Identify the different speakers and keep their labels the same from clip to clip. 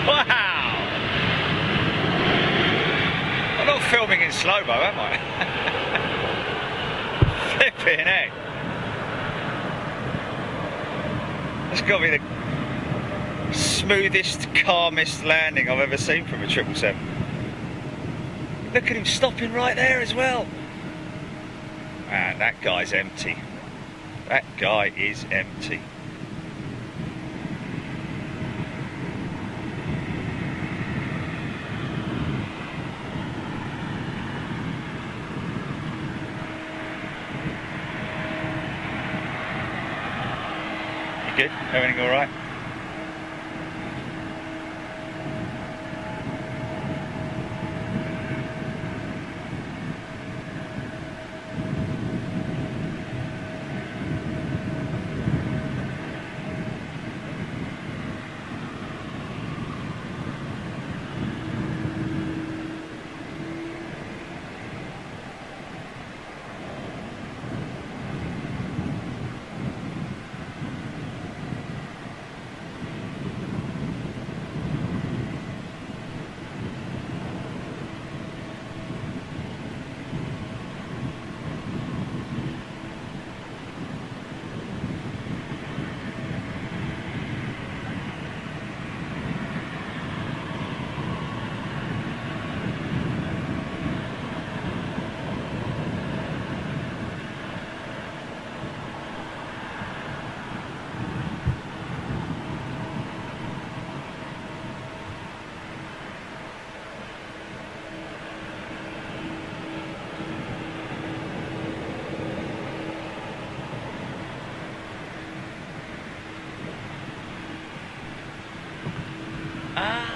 Speaker 1: Wow! I'm not filming in slow-mo, am I? Flipping heck. That's got to be the smoothest, calmest landing I've ever seen from a 777. Look at him stopping right there as well. Man, that guy's empty. That guy is empty. You good? Everything all right? Ah.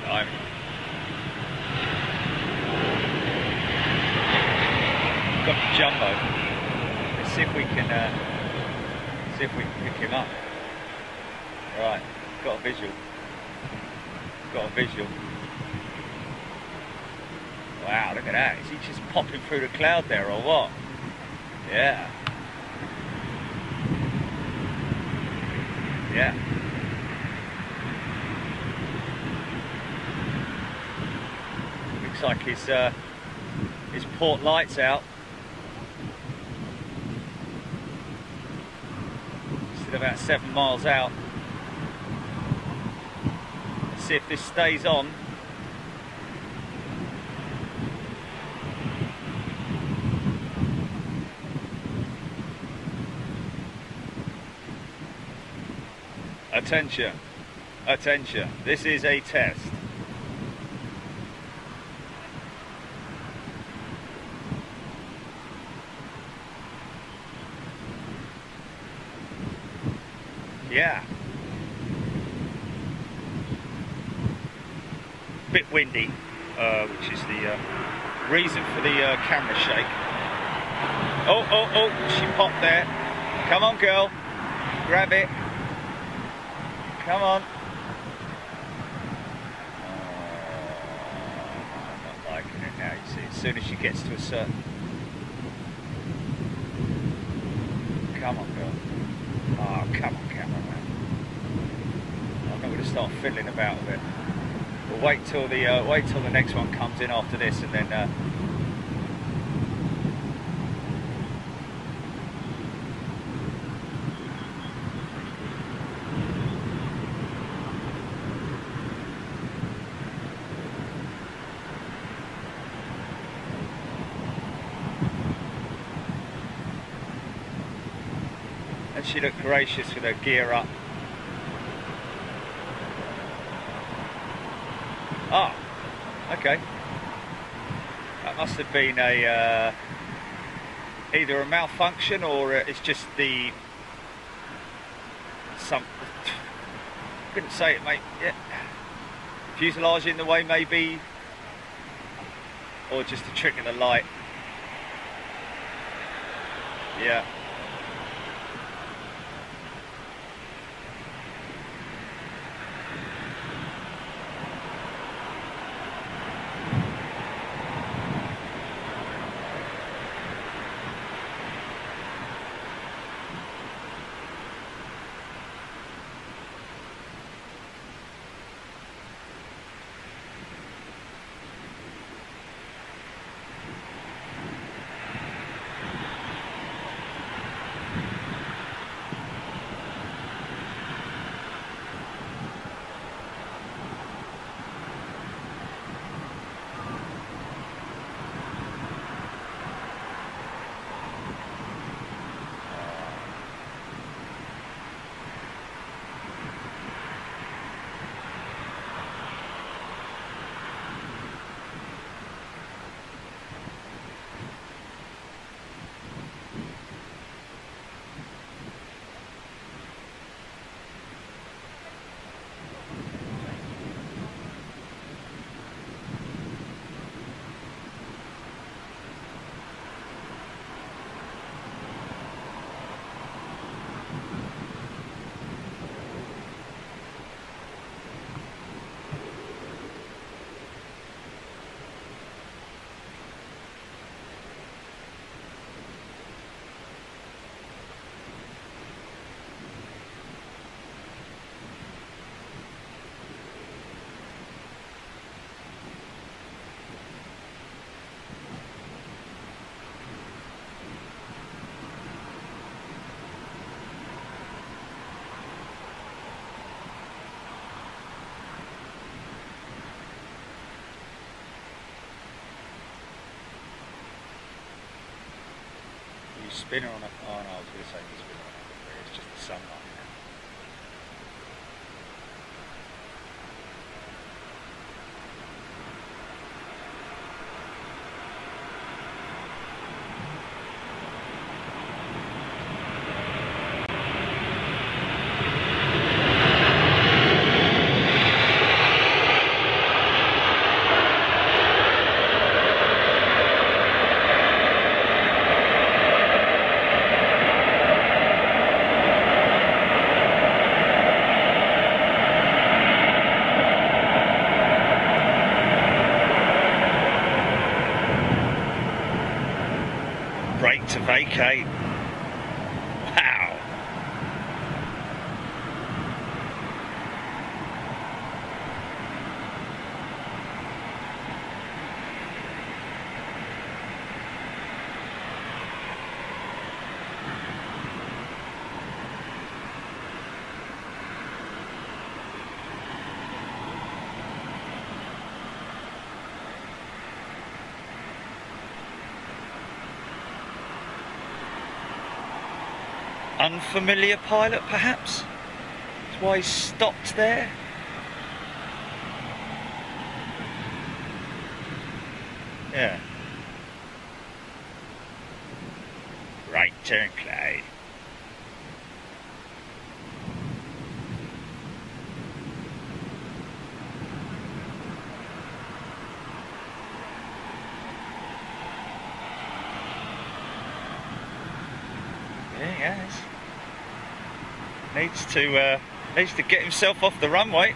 Speaker 1: I'm got the jumbo. Let's see if we can pick him up. Right, got a visual. Got a visual. Wow, look at that. Is he just popping through the cloud there or what? Yeah. Yeah. Looks like his port light's out. Still about 7 miles out. Let's see if this stays on. Attention, attention, this is a test. Yeah. Bit windy, which is the reason for the camera shake. Oh, she popped there. Come on, girl. Grab it. Come on. I'm not liking it now, you see. As soon as she gets to a certain... Come on, girl. Oh, come on, cameraman. I'm not going to start fiddling about with it. We'll wait till the next one comes in after this, and then and she looked gracious with her gear up. Ah, okay. That must have been a either a malfunction or it's just the couldn't say it, mate. Yeah, fuselage in the way maybe, or just a trick of the light. Yeah. Spinner on a, oh no, I was going to say the spinner on a, it's just the sunlight now. Brake to vacate. Wow. Unfamiliar pilot, perhaps? That's why he stopped there. Yeah. Right turn, Clyde. There he is. Needs to get himself off the runway.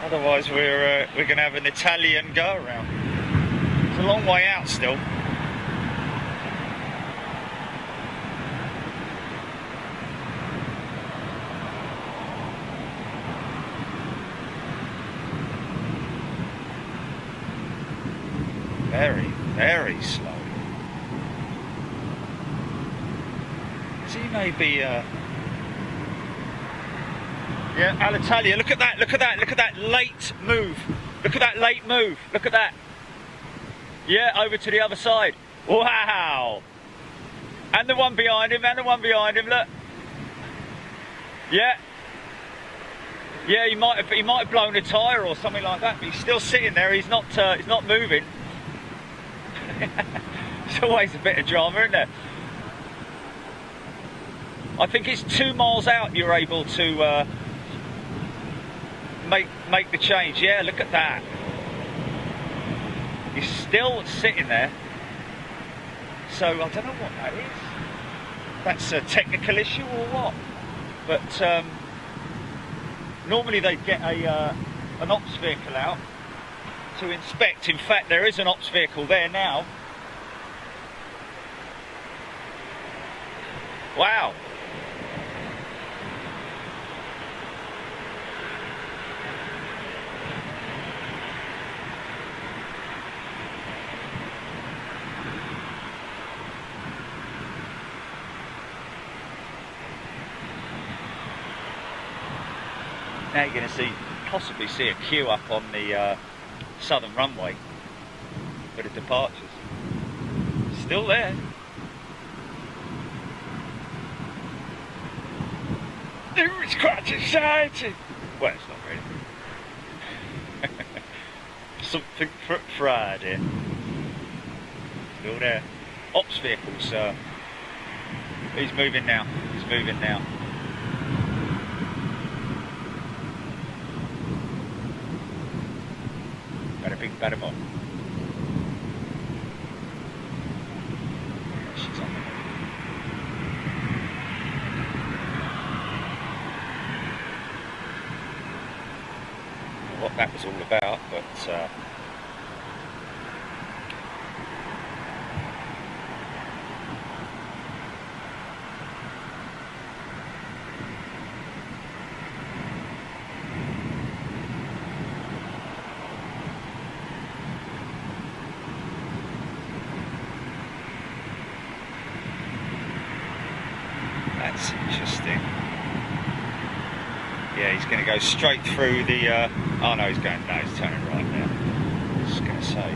Speaker 1: Otherwise, we're going to have an Italian go around. It's a long way out still. Very, very slow. So he may be, yeah, Alitalia, look at that, look at that, look at that late move. Look at that late move, look at that. Yeah, over to the other side. Wow. And the one behind him, and the one behind him, look. Yeah. Yeah, he might have blown a tyre or something like that, but he's still sitting there, he's not moving. There's always a bit of drama, isn't there? I think it's 2 miles out you're able to make the change. Yeah, look at that. He's still sitting there. So I don't know what that is. That's a technical issue or what? But normally they'd get an ops vehicle out to inspect. In fact, there is an ops vehicle there now. Wow. Now you're going to possibly see a queue up on the southern runway for the departures. Still there. It's quite exciting. Well, it's not really. Something for Friday. Still there. Ops vehicles. He's moving now. He's moving now. Bada bing, bada boom. She's on the move. What that was all about, but that's interesting. Yeah, he's going to go straight through the. Oh no, he's going. No, he's turning right now. I was just going to say.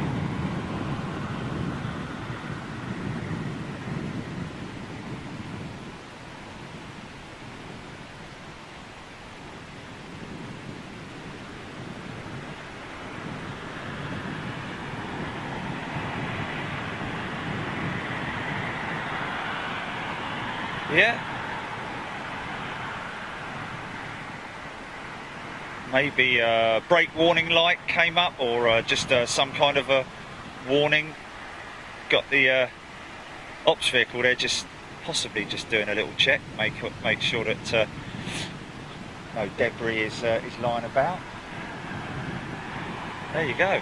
Speaker 1: Yeah. Maybe a brake warning light came up, or just some kind of a warning. Got the ops vehicle there, possibly just doing a little check, make sure that no debris is lying about. There you go.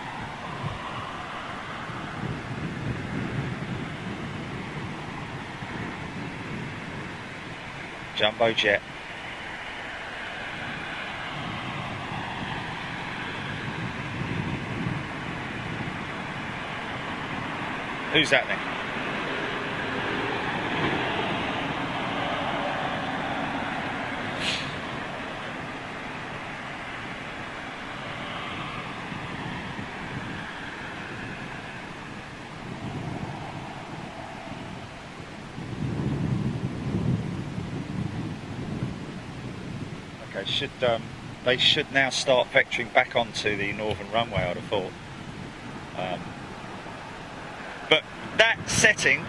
Speaker 1: Jumbo jet. Who's that then? Okay, they should now start vectoring back onto the northern runway, I'd have thought. But that setting,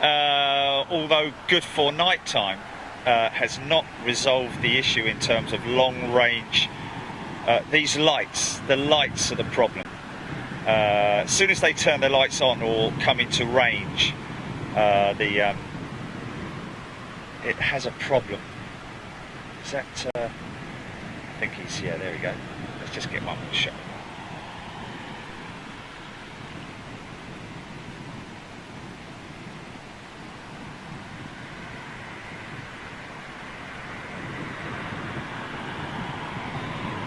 Speaker 1: although good for night time, has not resolved the issue in terms of long range. These lights, the lights are the problem. As soon as they turn the lights on or come into range, it has a problem. Is that, I think he's, yeah, there we go. Let's just get one more shot.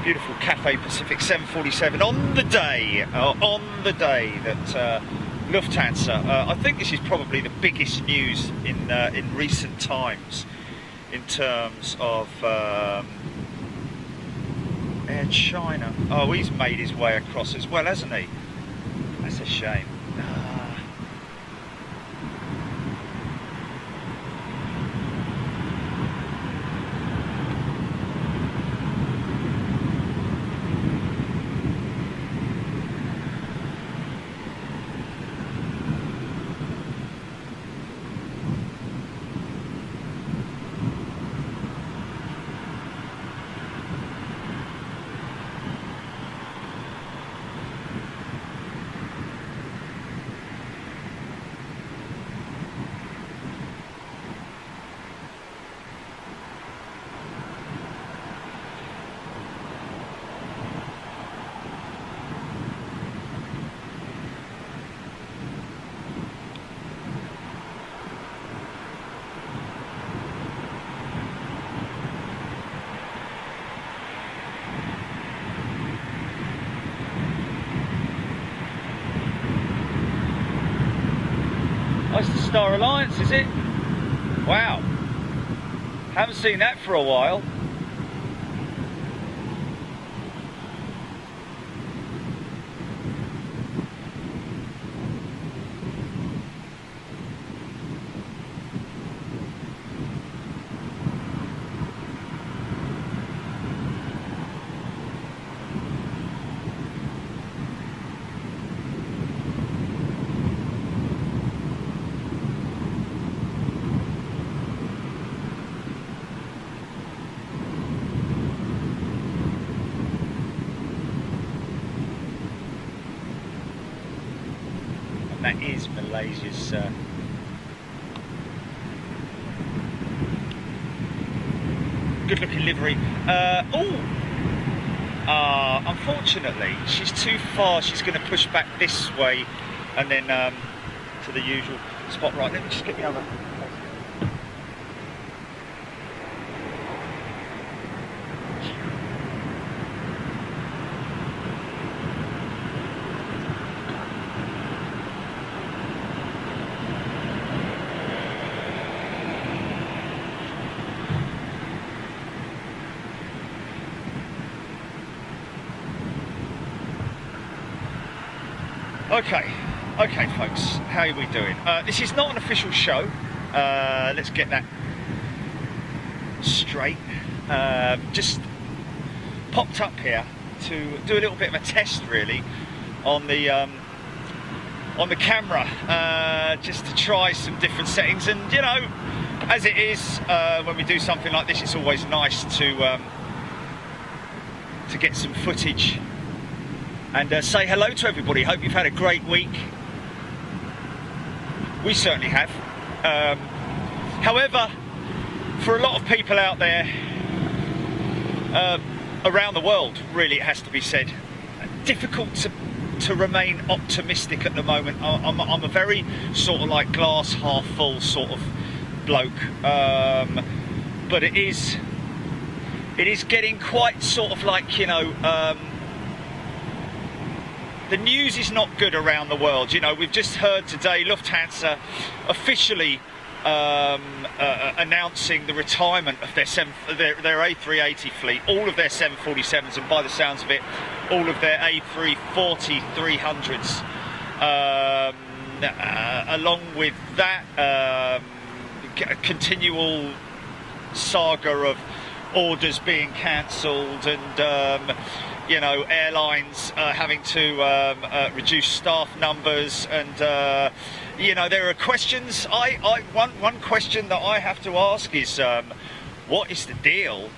Speaker 1: Beautiful Cathay Pacific 747 on the day that Lufthansa. I think this is probably the biggest news in recent times in terms of Air China. Oh, he's made his way across as well, hasn't he? That's a shame. That's the Star Alliance, is it? Wow. Haven't seen that for a while. That is Malaysia's good looking livery. Unfortunately she's too far. She's going to push back this way and then to the usual spot. Right, let me just get the other. Okay, folks, how are we doing? This is not an official show. Let's get that straight. Just popped up here to do a little bit of a test, really, on the camera, just to try some different settings. And you know, as it is, when we do something like this, it's always nice to get some footage and say hello to everybody. Hope you've had a great week. We certainly have. However, for a lot of people out there around the world, really, it has to be said, difficult to remain optimistic at the moment. I'm a very sort of like glass half full sort of bloke, but it is getting quite sort of like, you know, the news is not good around the world. You know, we've just heard today Lufthansa officially announcing the retirement of their A380 fleet, all of their 747s, and by the sounds of it, all of their A340-300s. Along with that, a continual saga of orders being cancelled and you know, airlines having to reduce staff numbers, and you know, there are questions. One question that I have to ask is, what is the deal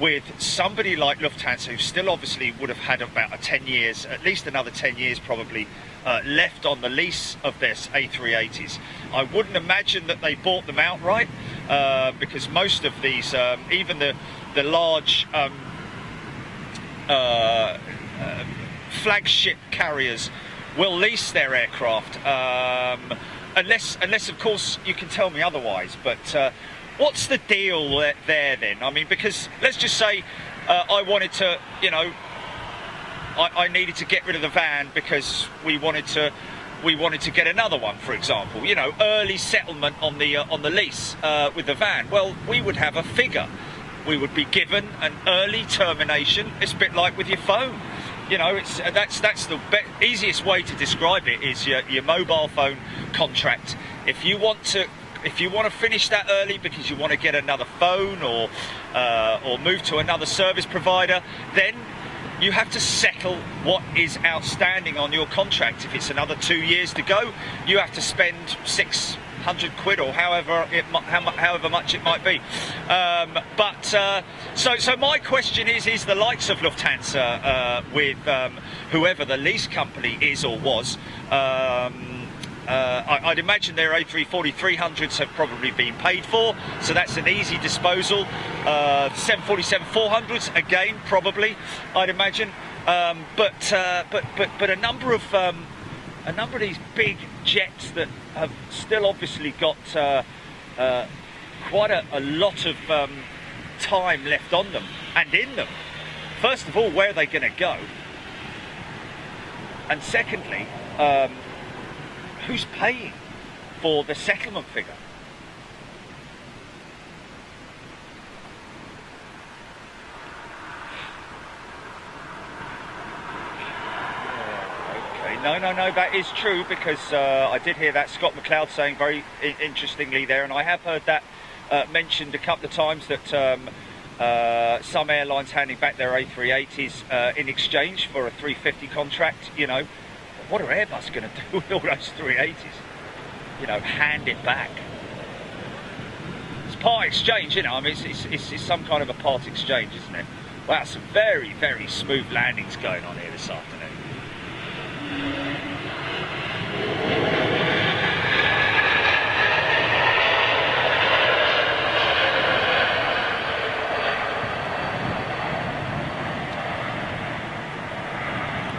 Speaker 1: with somebody like Lufthansa, who still obviously would have had about 10 years, at least another 10 years probably, left on the lease of their A380s. I wouldn't imagine that they bought them outright, because most of these, even the large flagship carriers will lease their aircraft, unless of course you can tell me otherwise. But what's the deal there then? I mean, because let's just say I wanted to, you know, I needed to get rid of the van because we wanted to get another one, for example. You know, early settlement on the lease with the van. Well, we would have a figure. We would be given an early termination. It's a bit like with your phone. You know, that's the easiest way to describe it is your mobile phone contract. If you want to finish that early because you want to get another phone or move to another service provider, then you have to settle what is outstanding on your contract. If it's another 2 years to go, you have to spend £600 or however much it might be. So my question is the likes of Lufthansa with whoever the lease company is or was, I'd imagine their A340-300s have probably been paid for, so that's an easy disposal. 747-400s again, probably, I'd imagine. But a number of these big jets that have still obviously got quite a lot of time left on them and in them. First of all, where are they going to go? And secondly, who's paying for the settlement figure. No, that is true, because I did hear that Scott McLeod saying very interestingly there, and I have heard that mentioned a couple of times, that some airlines handing back their A380s in exchange for a 350 contract. You know, what are Airbus going to do with all those 380s? You know, hand it back. It's part exchange, you know. I mean, it's some kind of a part exchange, isn't it? Wow, some very, very smooth landings going on here this afternoon.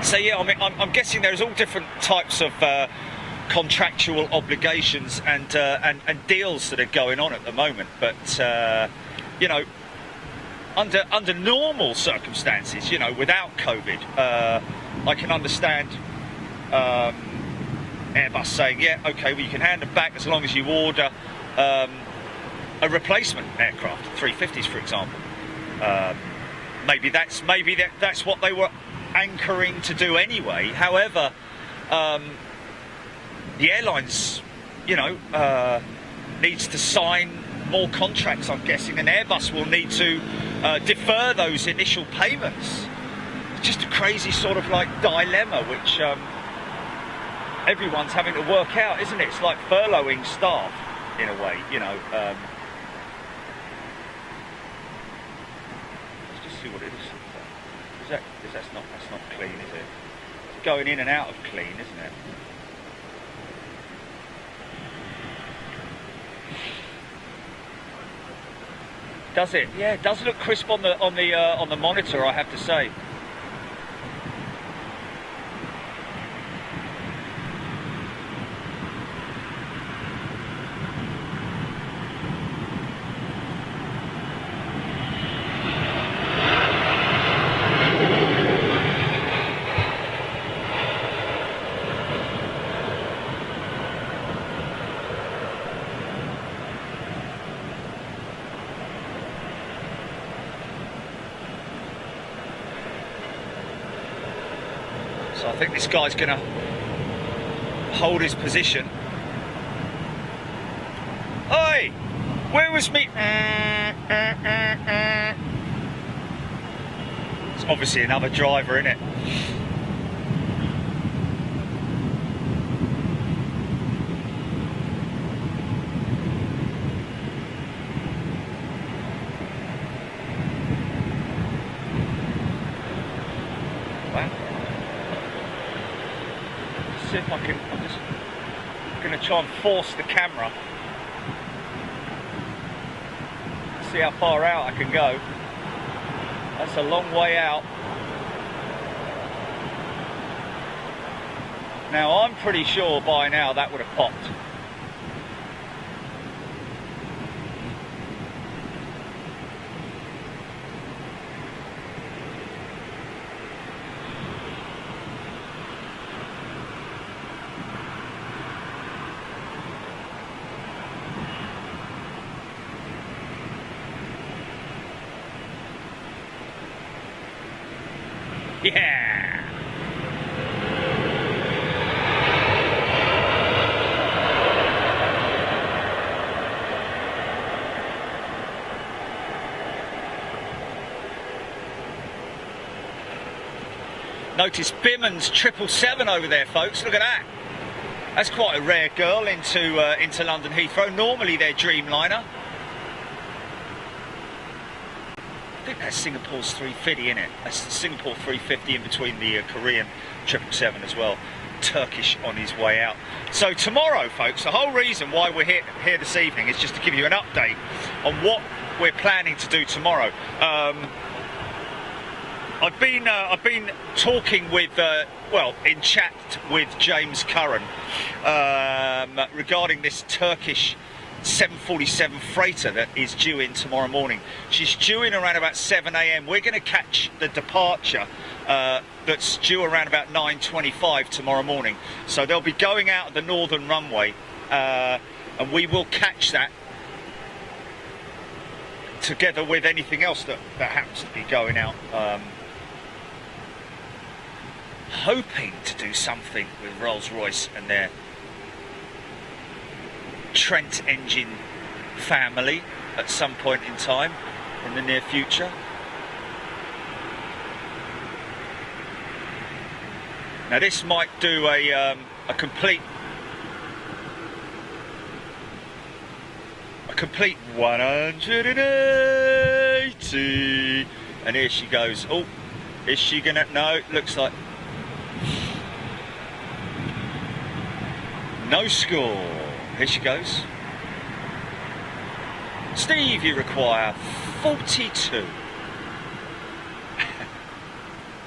Speaker 1: So yeah, I mean, I'm guessing there's all different types of contractual obligations and deals that are going on at the moment. But you know, under normal circumstances, you know, without COVID, I can understand Airbus saying, yeah, okay, well, you can hand them back as long as you order a replacement aircraft, 350s, for example. Maybe that's what they were anchoring to do anyway. However, the airlines, you know, needs to sign more contracts, I'm guessing, and Airbus will need to defer those initial payments. It's just a crazy sort of like dilemma which everyone's having to work out, isn't it? It's like furloughing staff in a way, you know. Let's just see what it is. That's not clean, is it? It's going in and out of clean, isn't it? Does it? Yeah, it does look crisp on the monitor, I have to say. So I think this guy's going to hold his position. Oi! Where was me? It's obviously another driver, isn't it? See if I can, I'm just going to try and force the camera, see how far out I can go. That's a long way out. Now I'm pretty sure by now that would have popped. Yeah! Notice Bimmen's 777 over there, folks. Look at that. That's quite a rare girl into London Heathrow. Normally they're Dreamliner. I think that's Singapore's 350, isn't it? That's Singapore 350 in between the Korean 777 as well. Turkish on his way out. So tomorrow, folks, the whole reason why we're here this evening is just to give you an update on what we're planning to do tomorrow. I've been talking with, in chat with James Curran regarding this Turkish 747 freighter that is due in tomorrow morning. She's due in around about 7 a.m. We're going to catch the departure that's due around about 9:25 tomorrow morning. So they'll be going out of the northern runway and we will catch that together with anything else that happens to be going out. Hoping to do something with Rolls-Royce and their Trent engine family at some point in time in the near future. Now this might do a complete 180, and here she goes. Oh, is she gonna? No, it looks like no score. Here she goes. Steve, you require 42.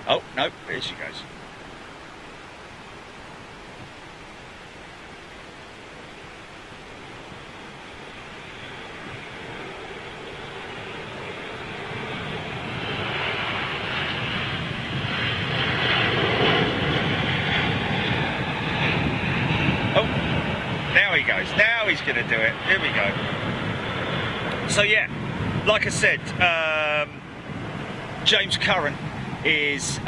Speaker 1: Oh no, here she goes. Now he's going to do it. Here we go. So yeah, like I said, James Curran has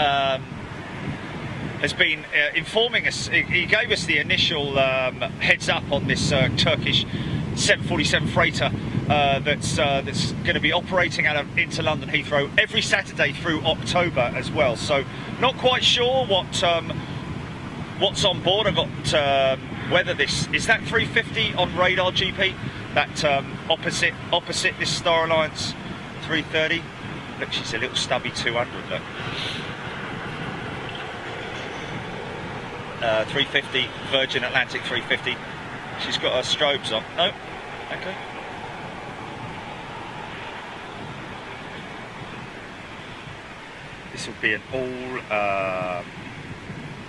Speaker 1: been informing us. He gave us the initial heads up on this Turkish 747 freighter that's going to be operating out of into London Heathrow every Saturday through October as well. So not quite sure what's on board. I've got whether this is that 350 on radar, GP, that opposite this Star Alliance 330. Look, she's a little stubby 200. Look, 350 Virgin Atlantic 350. She's got her strobes on. No, okay. This will be an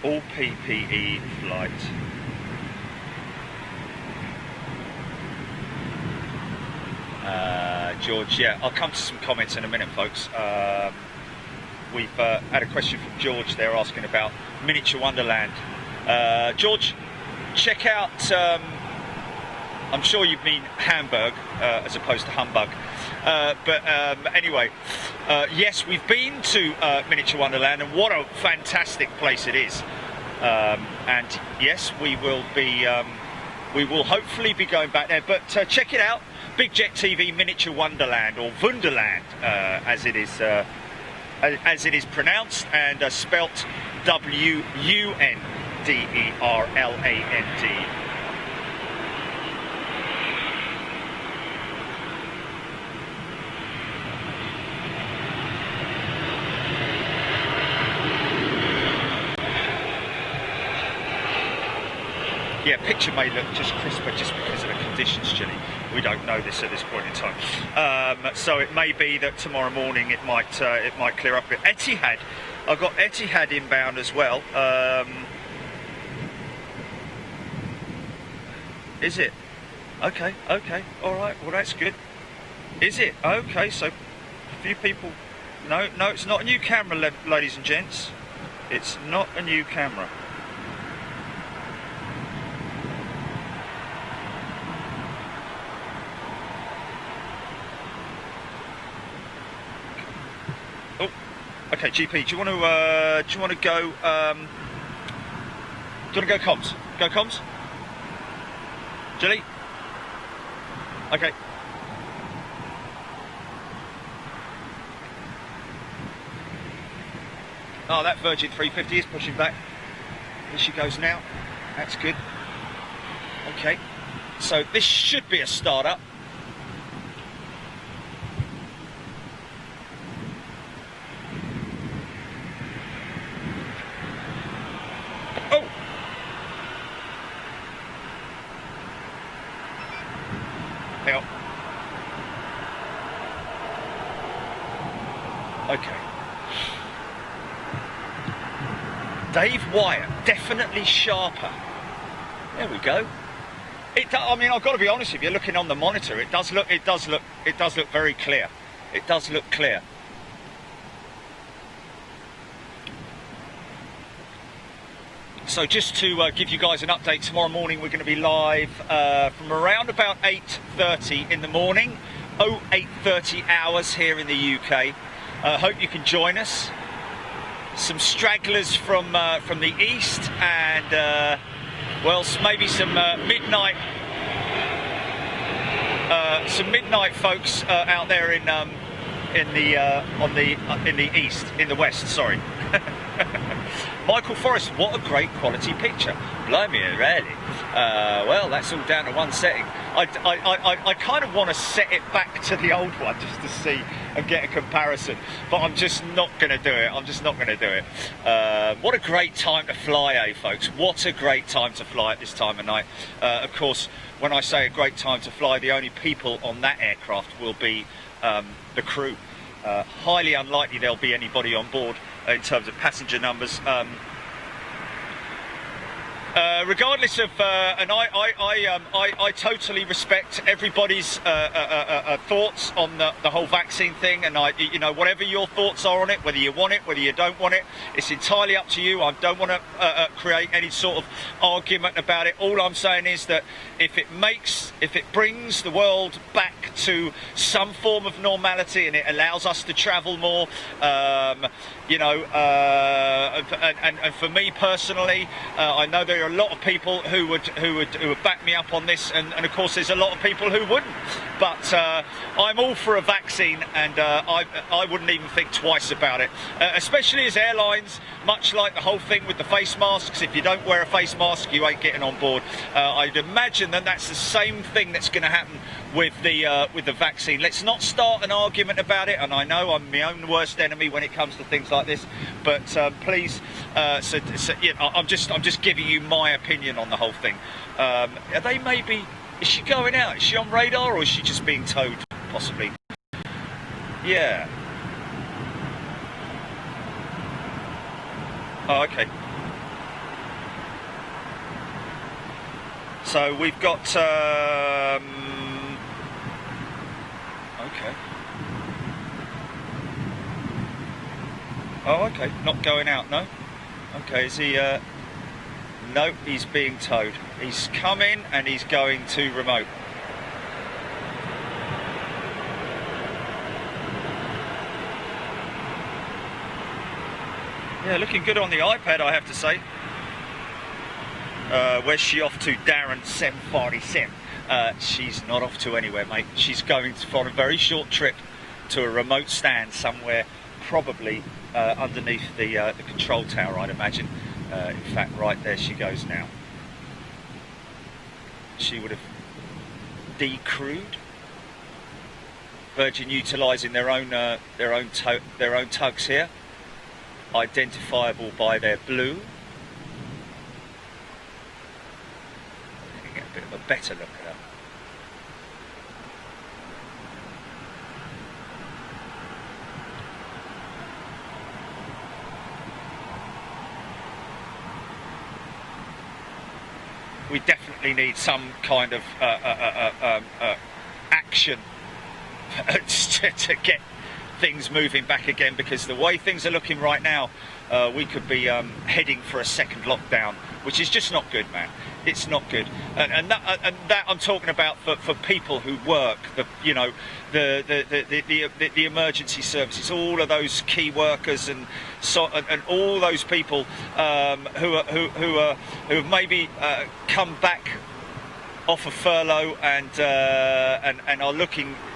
Speaker 1: all PPE flight. George, yeah, I'll come to some comments in a minute, folks. We've had a question from George there asking about Miniature Wonderland. George, check out, I'm sure you mean Hamburg as opposed to Humbug. But anyway, yes, we've been to Miniature Wonderland, and what a fantastic place it is. And yes, we will hopefully be going back there. But check it out, Big Jet TV Miniature Wonderland, or Wunderland, as it is pronounced, and spelt Wunderland. Yeah, picture may look just crisper just because of the conditions, Chilly. We don't know this at this point in time. So it may be that tomorrow morning it might clear up a bit. Etihad, I've got Etihad inbound as well. Is it? Okay, all right. Well, that's good. Is it? Okay, so a few people. No, it's not a new camera, ladies and gents. It's not a new camera. Okay, GP, do you want to go? Do you want to go comms? Go comms, Jilly. Okay. Oh, that Virgin 350 is pushing back. Here she goes now. That's good. Okay, so this should be a startup. Okay. Dave Wyatt, definitely sharper. There we go. I mean, I've got to be honest with you. Looking on the monitor, it does look very clear. It does look clear. So just to give you guys an update, tomorrow morning we're going to be live from around about 8:30 in the morning, 08:30 hours here in the UK. Hope you can join us. Some stragglers from the east, and well, maybe some midnight folks out there in the east, in the west. Sorry. Michael Forrest, what a great quality picture. Blimey, really. Well, that's all down to one setting. I kind of want to set it back to the old one just to see and get a comparison, but I'm just not going to do it. I'm just not going to do it. What a great time to fly, eh, folks? What a great time to fly at this time of night. Of course, when I say a great time to fly, the only people on that aircraft will be the crew. Highly unlikely there'll be anybody on board in terms of passenger numbers. Regardless of, and I totally respect everybody's thoughts on the whole vaccine thing, and you know, whatever your thoughts are on it, whether you want it, whether you don't want it, it's entirely up to you. I don't want to create any sort of argument about it. All I'm saying is that if it brings the world back to some form of normality and it allows us to travel more, you know, and for me personally, I know there are a lot of people who would back me up on this, and of course there's a lot of people who wouldn't. But I'm all for a vaccine, and I wouldn't even think twice about it. Especially as airlines, much like the whole thing with the face masks. If you don't wear a face mask, you ain't getting on board. I'd imagine that that's the same thing that's going to happen with the vaccine. Let's not start an argument about it. And I know I'm my own worst enemy when it comes to things like this. But please, so yeah, I'm just giving you my opinion on the whole thing. Are they maybe? Is she going out? Is she on radar, or is she just being towed? Possibly. Yeah. Oh, okay. So we've got. Okay. Oh, okay. Not going out, no. Okay. Is he? No, he's being towed. He's coming and he's going to remote. Yeah, looking good on the iPad, I have to say. Where's she off to, Darren 747? She's not off to anywhere, mate. She's going for a very short trip to a remote stand somewhere, probably underneath the control tower, I'd imagine. In fact, right there she goes now. She would have decrewed. Virgin utilising their own tugs here, identifiable by their blue. You can get a bit of a better look at her. We definitely need some kind of action to get things moving back again, because the way things are looking right now, we could be heading for a second lockdown, which is just not good, man. It's not good, and that I'm talking about for people who work, the emergency services, all of those key workers, and all those people who have maybe come back off a furlough and are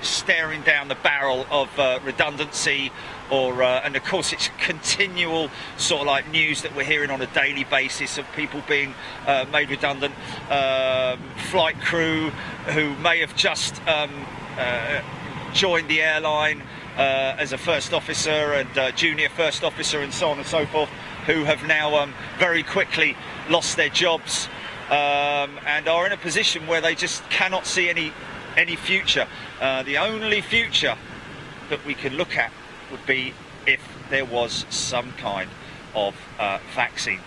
Speaker 1: staring down the barrel of redundancy, or and of course it's continual sort of like news that we're hearing on a daily basis of people being made redundant, flight crew who may have just joined the airline as a first officer and junior first officer and so on and so forth, who have now very quickly lost their jobs. And are in a position where they just cannot see any future. The only future that we can look at would be if there was some kind of vaccine.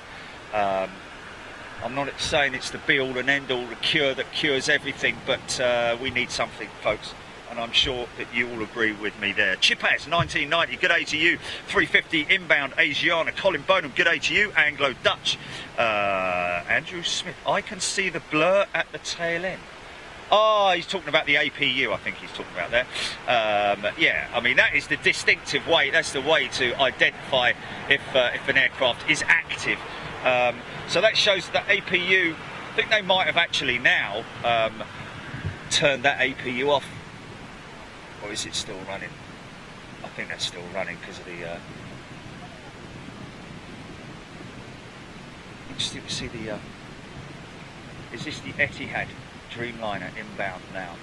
Speaker 1: I'm not saying it's the be all and end all, the cure that cures everything, but we need something, folks. and I'm sure that you all agree with me there. Chipaz 1990, good day to you. 350 inbound Asiana. Colin Bonham, good day to you. Anglo Dutch. Andrew Smith, I can see the blur at the tail end. Oh, he's talking about the APU, I think he's talking about there. Yeah, I mean, that is the distinctive way, that's the way to identify if an aircraft is active. So that shows that APU, I think they might have actually now turned that APU off. Or is it still running? I think that's still running because of the... Interesting to see the... is this the Etihad Dreamliner inbound now?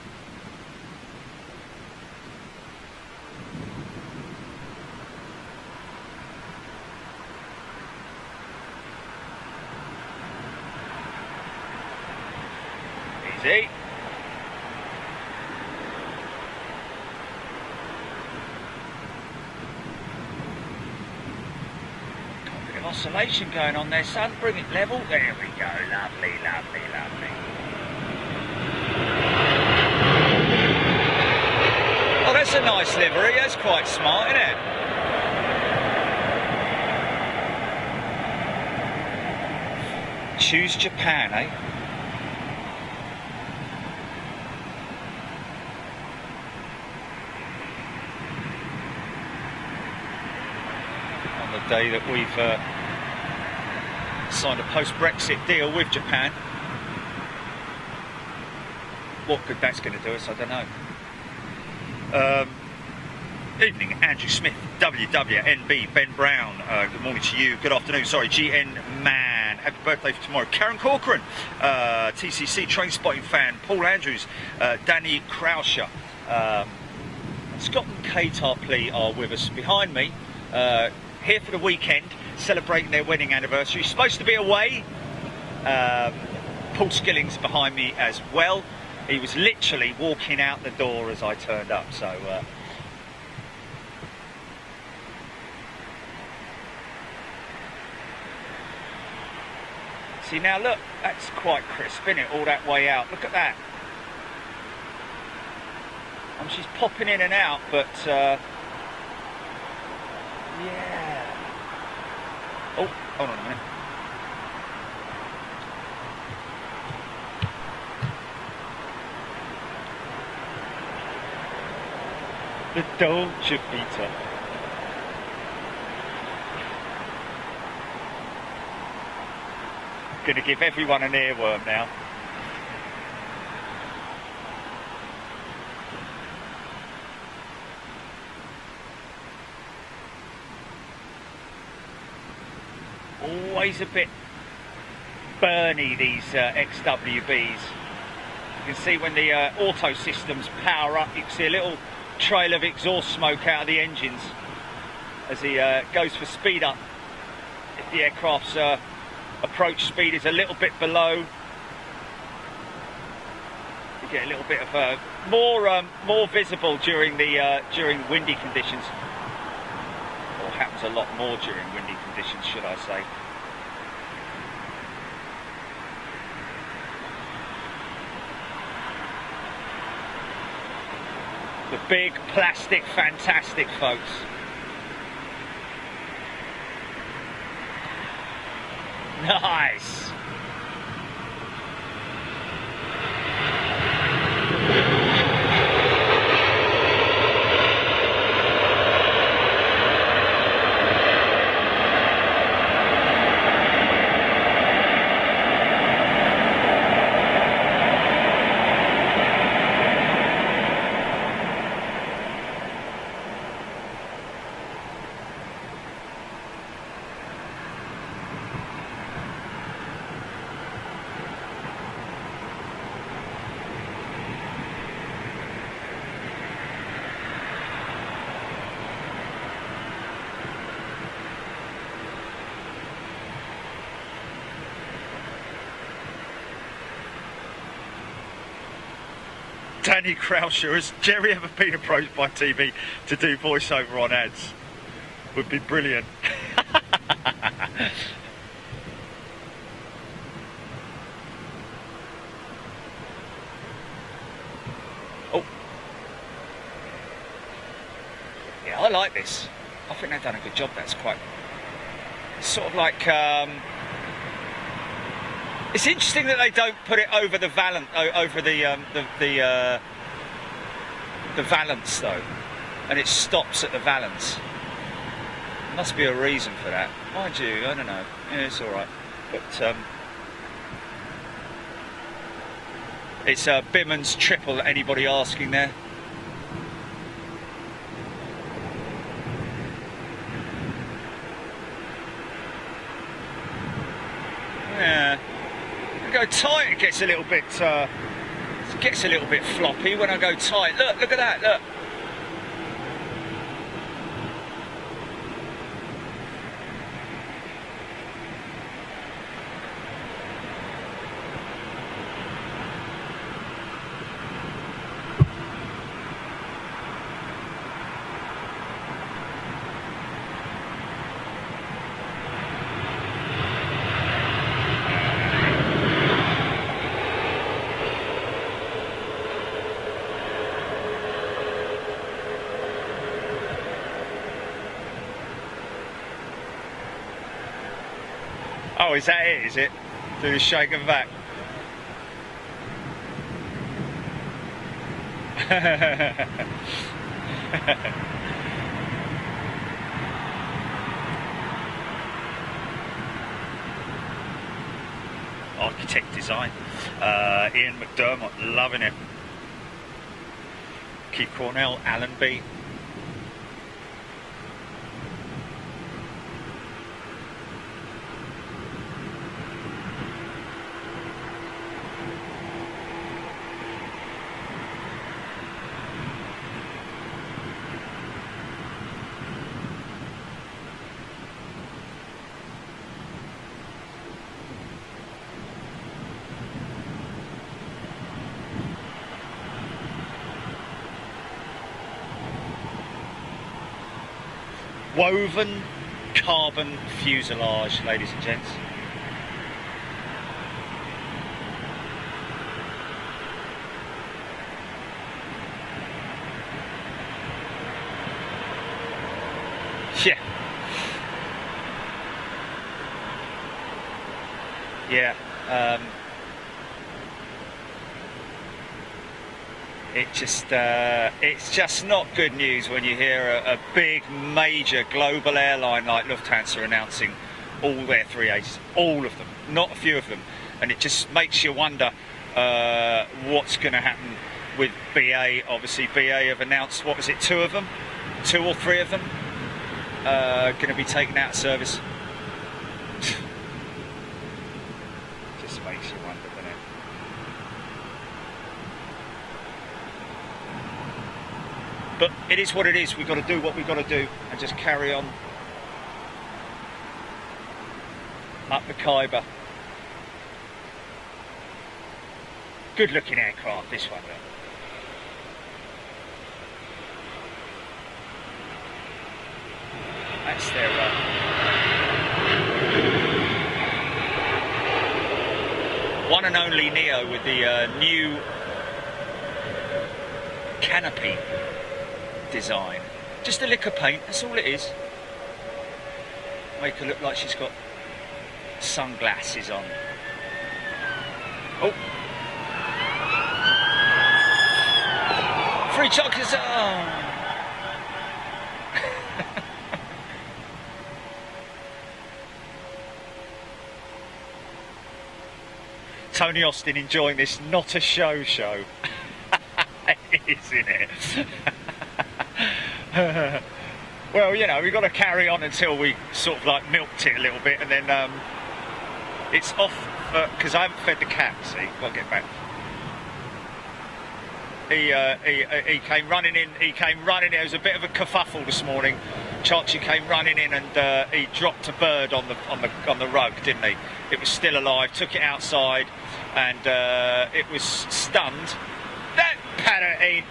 Speaker 1: Easy. Got a bit of oscillation going on there, son. Bring it level. There we go. Lovely, lovely, lovely. Oh, that's a nice livery. That's quite smart, isn't it? Choose Japan, eh? On the day that we've signed a post-Brexit deal with Japan. What good that's going to do us, I don't know. Evening, Andrew Smith, WWNB, Ben Brown, good morning to you, good afternoon, sorry, GN Man, happy birthday for tomorrow, Karen Corcoran, TCC Train Spotting fan, Paul Andrews, Danny Krauscher, Scott and Kate Harpley are with us behind me, here for the weekend, celebrating their wedding anniversary, supposed to be away, Paul Skilling's behind me as well. He was literally walking out the door as I turned up, so... See now, look, that's quite crisp, isn't it, all that way out. Look at that. She's popping in and out, but... yeah. Oh, hold on a minute. The Dolce Vita. Gonna give everyone an earworm now. Always a bit burny, these XWBs. You can see when the auto systems power up, you can see a little trail of exhaust smoke out of the engines as he goes for speed up. If the aircraft's approach speed is a little bit below, you get a little bit of more visible during the during windy conditions, or happens a lot more during windy conditions, should I say. The big plastic fantastic, folks. Nice. Danny Krauscher, has Jerry ever been approached by TV to do voiceover on ads? Would be brilliant. Oh, I like this. I think they've done a good job. That's quite sort of like. It's interesting that they don't put it over the the valance though, and it stops at the valance. Must be a reason for that. Mind you, I don't know. Yeah, it's all right, but it's a Bimmen's triple. Anybody asking there? Yeah. I go tight, it gets a little bit floppy when I go tight. Look at that, look. Oh, is that it, is it? Do the shake and vac. Architect design. Ian McDermott, loving it. Keith Cornell, Allenby. Woven carbon fuselage, ladies and gents. Yeah. Yeah. It's just not good news when you hear a big major global airline like Lufthansa announcing all their 380s, all of them, not a few of them, and it just makes you wonder what's going to happen with BA. Obviously BA have announced, what was it, two or three of them going to be taken out of service. Just makes you wonder, doesn't it? But it is what it is. We've got to do what we've got to do and just carry on up the Khyber. Good looking aircraft, this one though. That's their one and only Neo with the new canopy design. Just a lick of paint, that's all it is. Make her look like she's got sunglasses on. Oh! Free chocolates! Oh! Tony Austin enjoying this, not a show. It is, isn't it? Well, you know, we've got to carry on until we sort of like milked it a little bit, and then it's off because I haven't fed the cat. See, got to get back. He came running in. There was a bit of a kerfuffle this morning. Chachi came running in and he dropped a bird on the rug, didn't he? It was still alive. Took it outside, and it was stunned. That parrot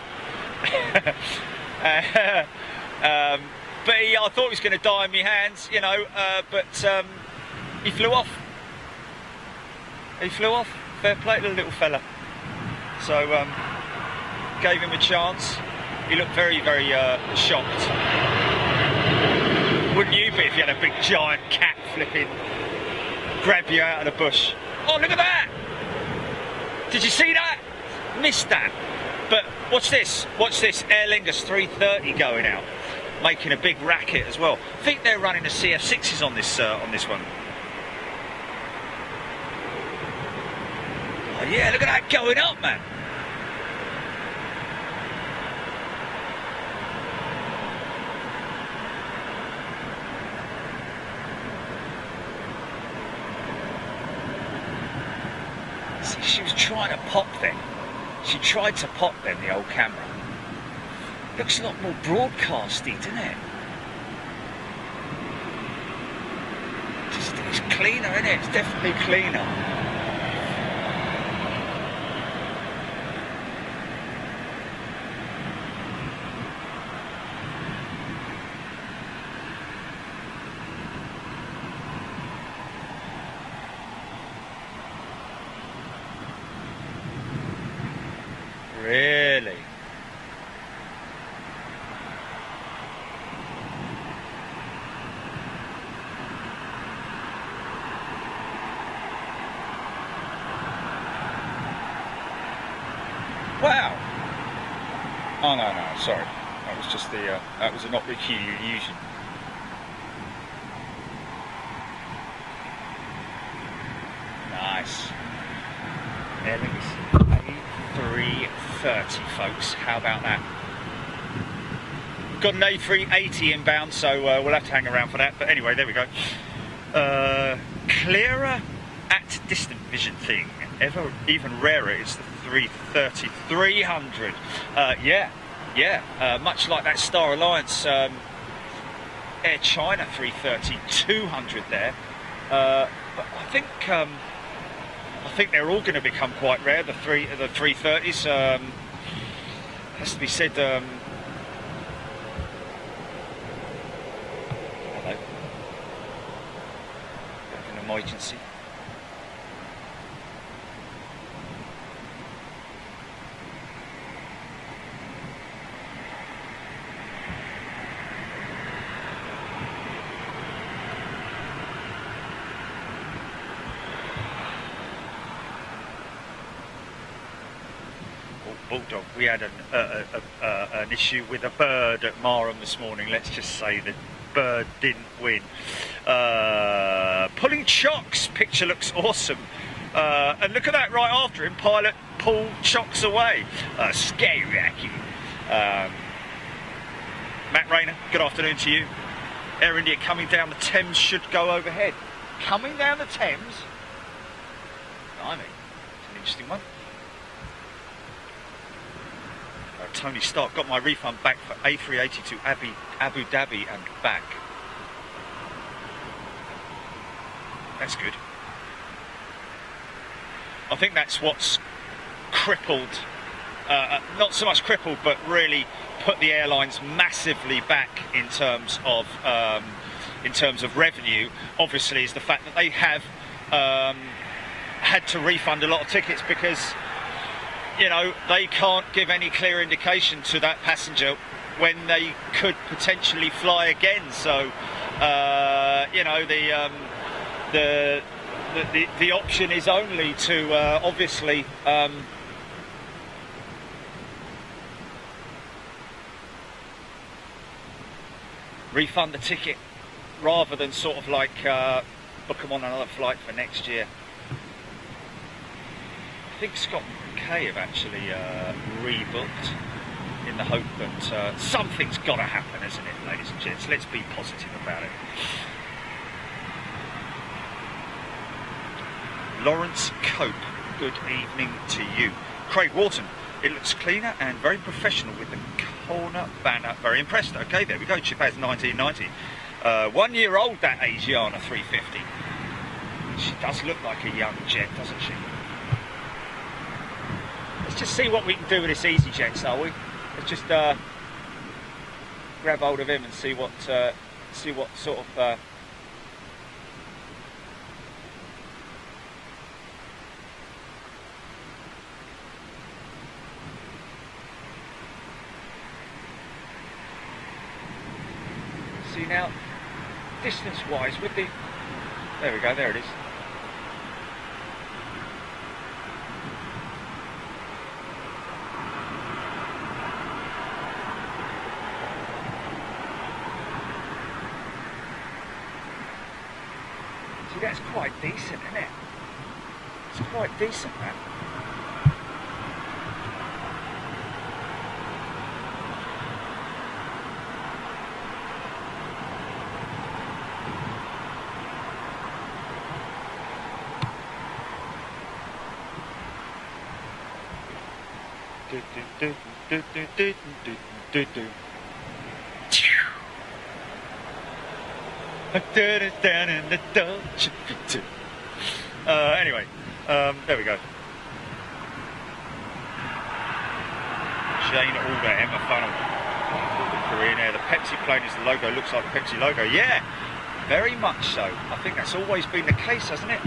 Speaker 1: but I thought he was going to die in my hands, you know. But he flew off. Fair play to the little fella. So gave him a chance. He looked very, very shocked. Wouldn't you be if you had a big giant cat flipping, grab you out of the bush? Oh, look at that! Did you see that? Missed that. But watch this. Watch this. Aer Lingus 330 going out, making a big racket as well. I think they're running the CF6s on this one. Oh yeah, look at that going up, man. See, she was trying to pop them. She tried to pop them, the old camera. Looks a lot more broadcasty, doesn't it? It's cleaner, isn't it? It's definitely cleaner. Really? Wow. Oh no, sorry. That was just that was an optic illusion. Nice. Aer Lingus A330, folks. How about that? Got an A380 inbound, so we'll have to hang around for that. But anyway, there we go. Clearer at distant vision thing. Even rarer is the 330-300. Much like that Star Alliance Air China 330-200 there. But I think they're all going to become quite rare. The 330s. Has to be said. Hello. An emergency. Bulldog, we had an issue with a bird at Marham this morning. Let's just say the bird didn't win. Pulling chocks, picture looks awesome. And look at that right after him, pilot pulled chocks away. Scary racket. Matt Rayner, good afternoon to you. Air India coming down the Thames should go overhead. Coming down the Thames? I mean, it's an interesting one. Tony Stark, got my refund back for A380 to Abu Dhabi and back. That's good. I think that's what's crippled, not so much crippled, but really put the airlines massively back in terms of revenue. Obviously, is the fact that they have had to refund a lot of tickets because, you know, they can't give any clear indication to that passenger when they could potentially fly again. So, you know, the option is only to obviously refund the ticket rather than sort of like book them on another flight for next year. I think Scott K have actually rebooked in the hope that something's got to happen, isn't it, ladies and gents? Let's be positive about it. Lawrence Cope, good evening to you. Craig Wharton, it looks cleaner and very professional with the corner banner. Very impressed. Okay, there we go. Chipaz 1990. 1 year old, that Asiana 350. She does look like a young jet, doesn't she? Let's just see what we can do with this EasyJet, shall we? Let's just grab hold of him and see what sort of See now, distance-wise, with the... There we go, there it is. See, that's quite decent, isn't it? It's quite decent, that. Anyway, there we go. Jane Alder, Emma Funnel, the Korean Air. The Pepsi plane is the logo. Looks like the Pepsi logo. Yeah, very much so. I think that's always been the case, hasn't it?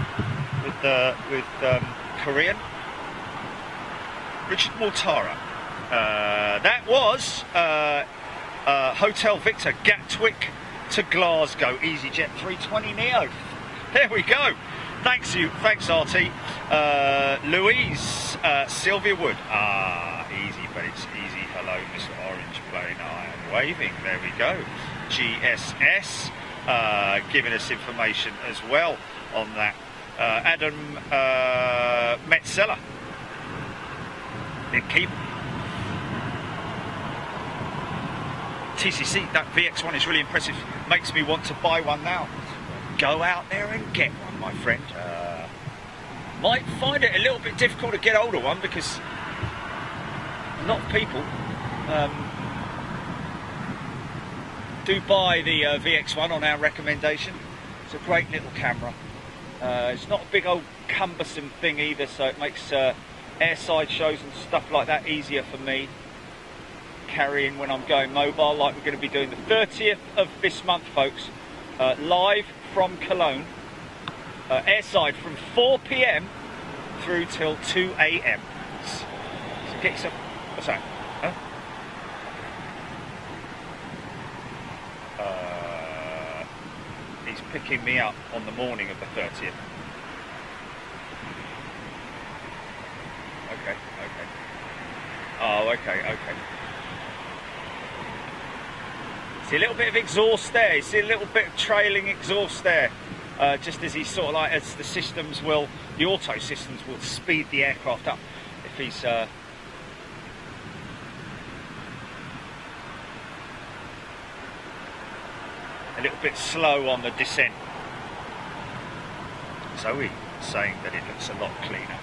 Speaker 1: With Korean. Richard Mortara. That was Hotel Victor, Gatwick to Glasgow, EasyJet 320neo. There we go. Thanks RT. Louise, Sylvia Wood. Easy, but it's easy. Hello, Mr. Orange Plane. I am waving. There we go. GSS giving us information as well on that. Adam Metzeler. Keep TCC, that VX1 is really impressive. Makes me want to buy one now. Go out there and get one, my friend. Might find it a little bit difficult to get hold of one because a lot of people do buy the VX1 on our recommendation. It's a great little camera. It's not a big old cumbersome thing either, so it makes airside shows and stuff like that easier for me carrying when I'm going mobile, like we're going to be doing the 30th of this month, folks, live from Cologne, airside from 4 p.m. through till 2 a.m. So get yourself... What's that? Huh? He's picking me up on the morning of the 30th. Okay. Oh, okay. See a little bit of exhaust there. You see a little bit of trailing exhaust there. Just as he's sort of like, as the systems will, the auto systems will speed the aircraft up if he's a little bit slow on the descent. Zoe saying that it looks a lot cleaner.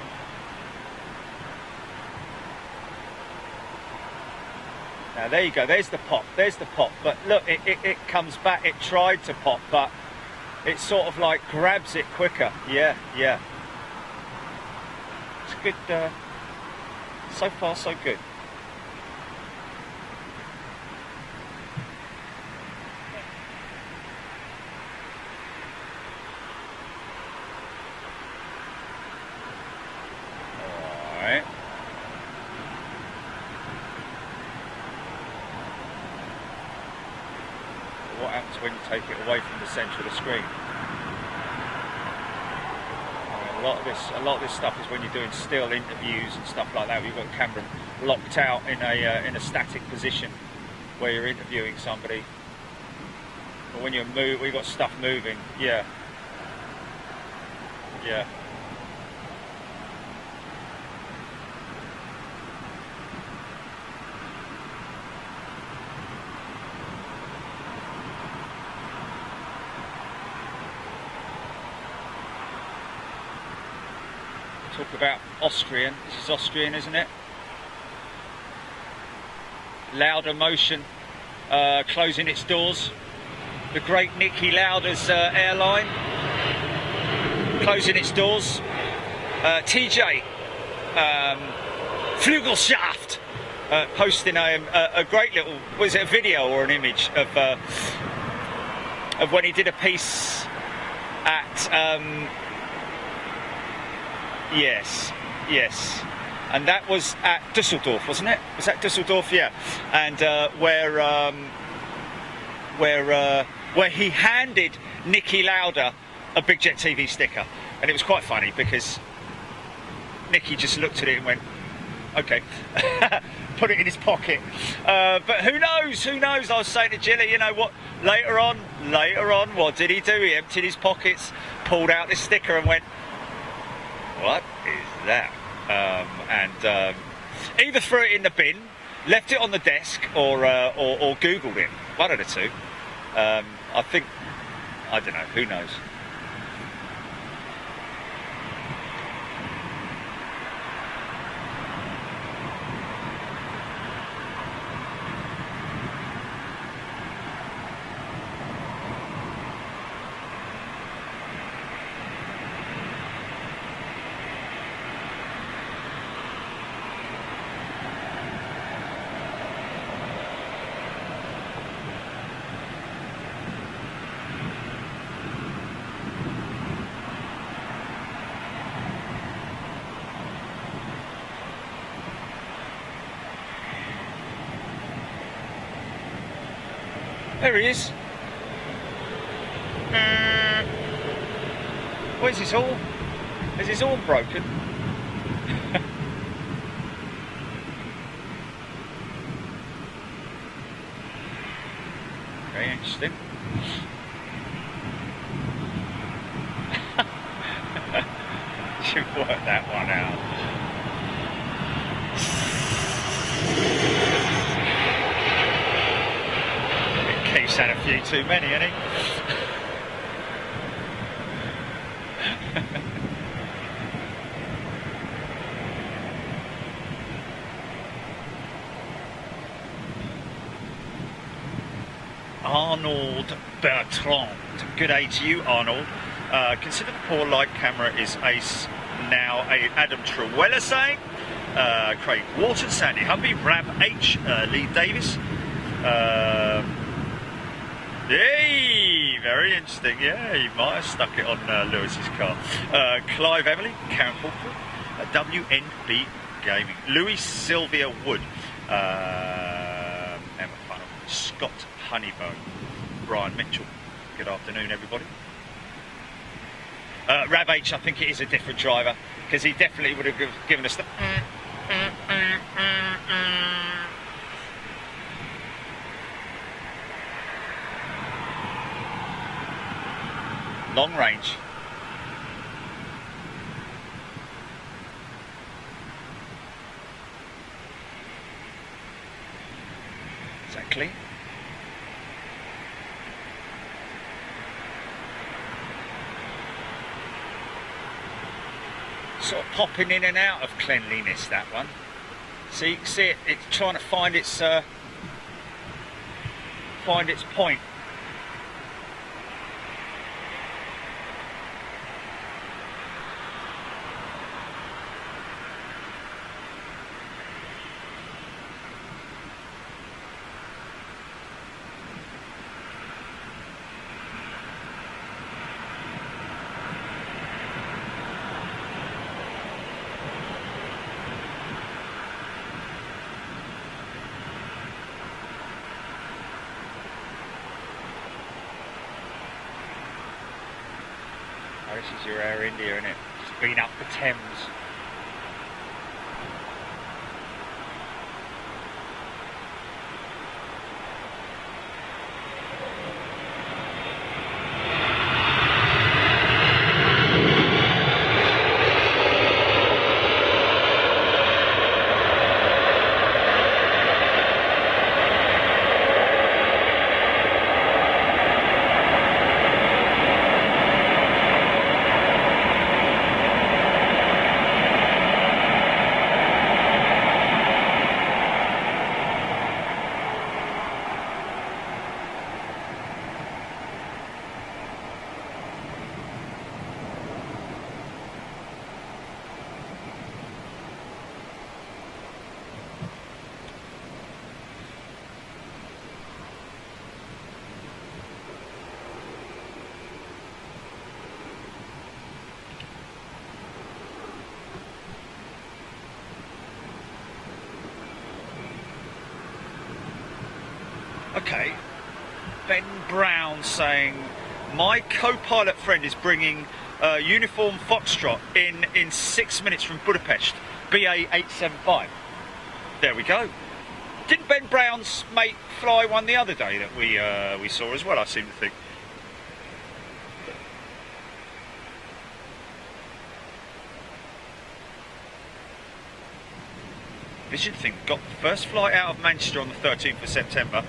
Speaker 1: Now there you go, there's the pop, but look, it comes back. It tried to pop, but it sort of like grabs it quicker. Yeah. It's good, so far so good. Alright. What happens when you take it away from the centre of the screen? A lot of this stuff is when you're doing still interviews and stuff like that. You've got the camera locked out in a static position where you're interviewing somebody. But when we've got stuff moving, yeah. Talk about Austrian. This is Austrian, isn't it? Lauda Motion closing its doors. The great Niki Lauda's airline closing its doors. TJ Flügelschaft posting a great little, was it a video or an image of when he did a piece at Yes, and that was at Düsseldorf, wasn't it? Was that Düsseldorf? Yeah, and where where he handed Nicky Lauda a Big Jet TV sticker, and it was quite funny because Nicky just looked at it and went, okay, put it in his pocket. But who knows? Who knows? I was saying to Jilly, you know what? Later on, what did he do? He emptied his pockets, pulled out this sticker, and went, "What is that?" And either threw it in the bin, left it on the desk, or Googled it. One of the two. I think, I don't know. Who knows? There he is. What is his horn? Is his horn broken? Very interesting. Should work that one out. Keith's had a few too many, hasn't he? Arnold Bertrand. Good day to you, Arnold. Consider the poor light camera is ace now. Adam Truella saying. Craig Wharton, Sandy Humby, Rab H, Lee Davis. Yay! Very interesting. Yeah, he might have stuck it on Lewis's car. Clive Emily, Karen Corporal, WNB Gaming, Louis Sylvia Wood, Emma Funnel, Scott Honeybone, Brian Mitchell. Good afternoon, everybody. Rab H, I think it is a different driver because he definitely would have given us the. Long range. Is that clean? Sort of popping in and out of cleanliness, that one. See it, it's trying to find its point. This is your Air India, isn't it? It's been up the Thames. Okay, Ben Brown saying, my co-pilot friend is bringing uniform Foxtrot in 6 minutes from Budapest, BA 875. There we go. Didn't Ben Brown's mate fly one the other day that we saw as well, I seem to think. Vision thing got the first flight out of Manchester on the 13th of September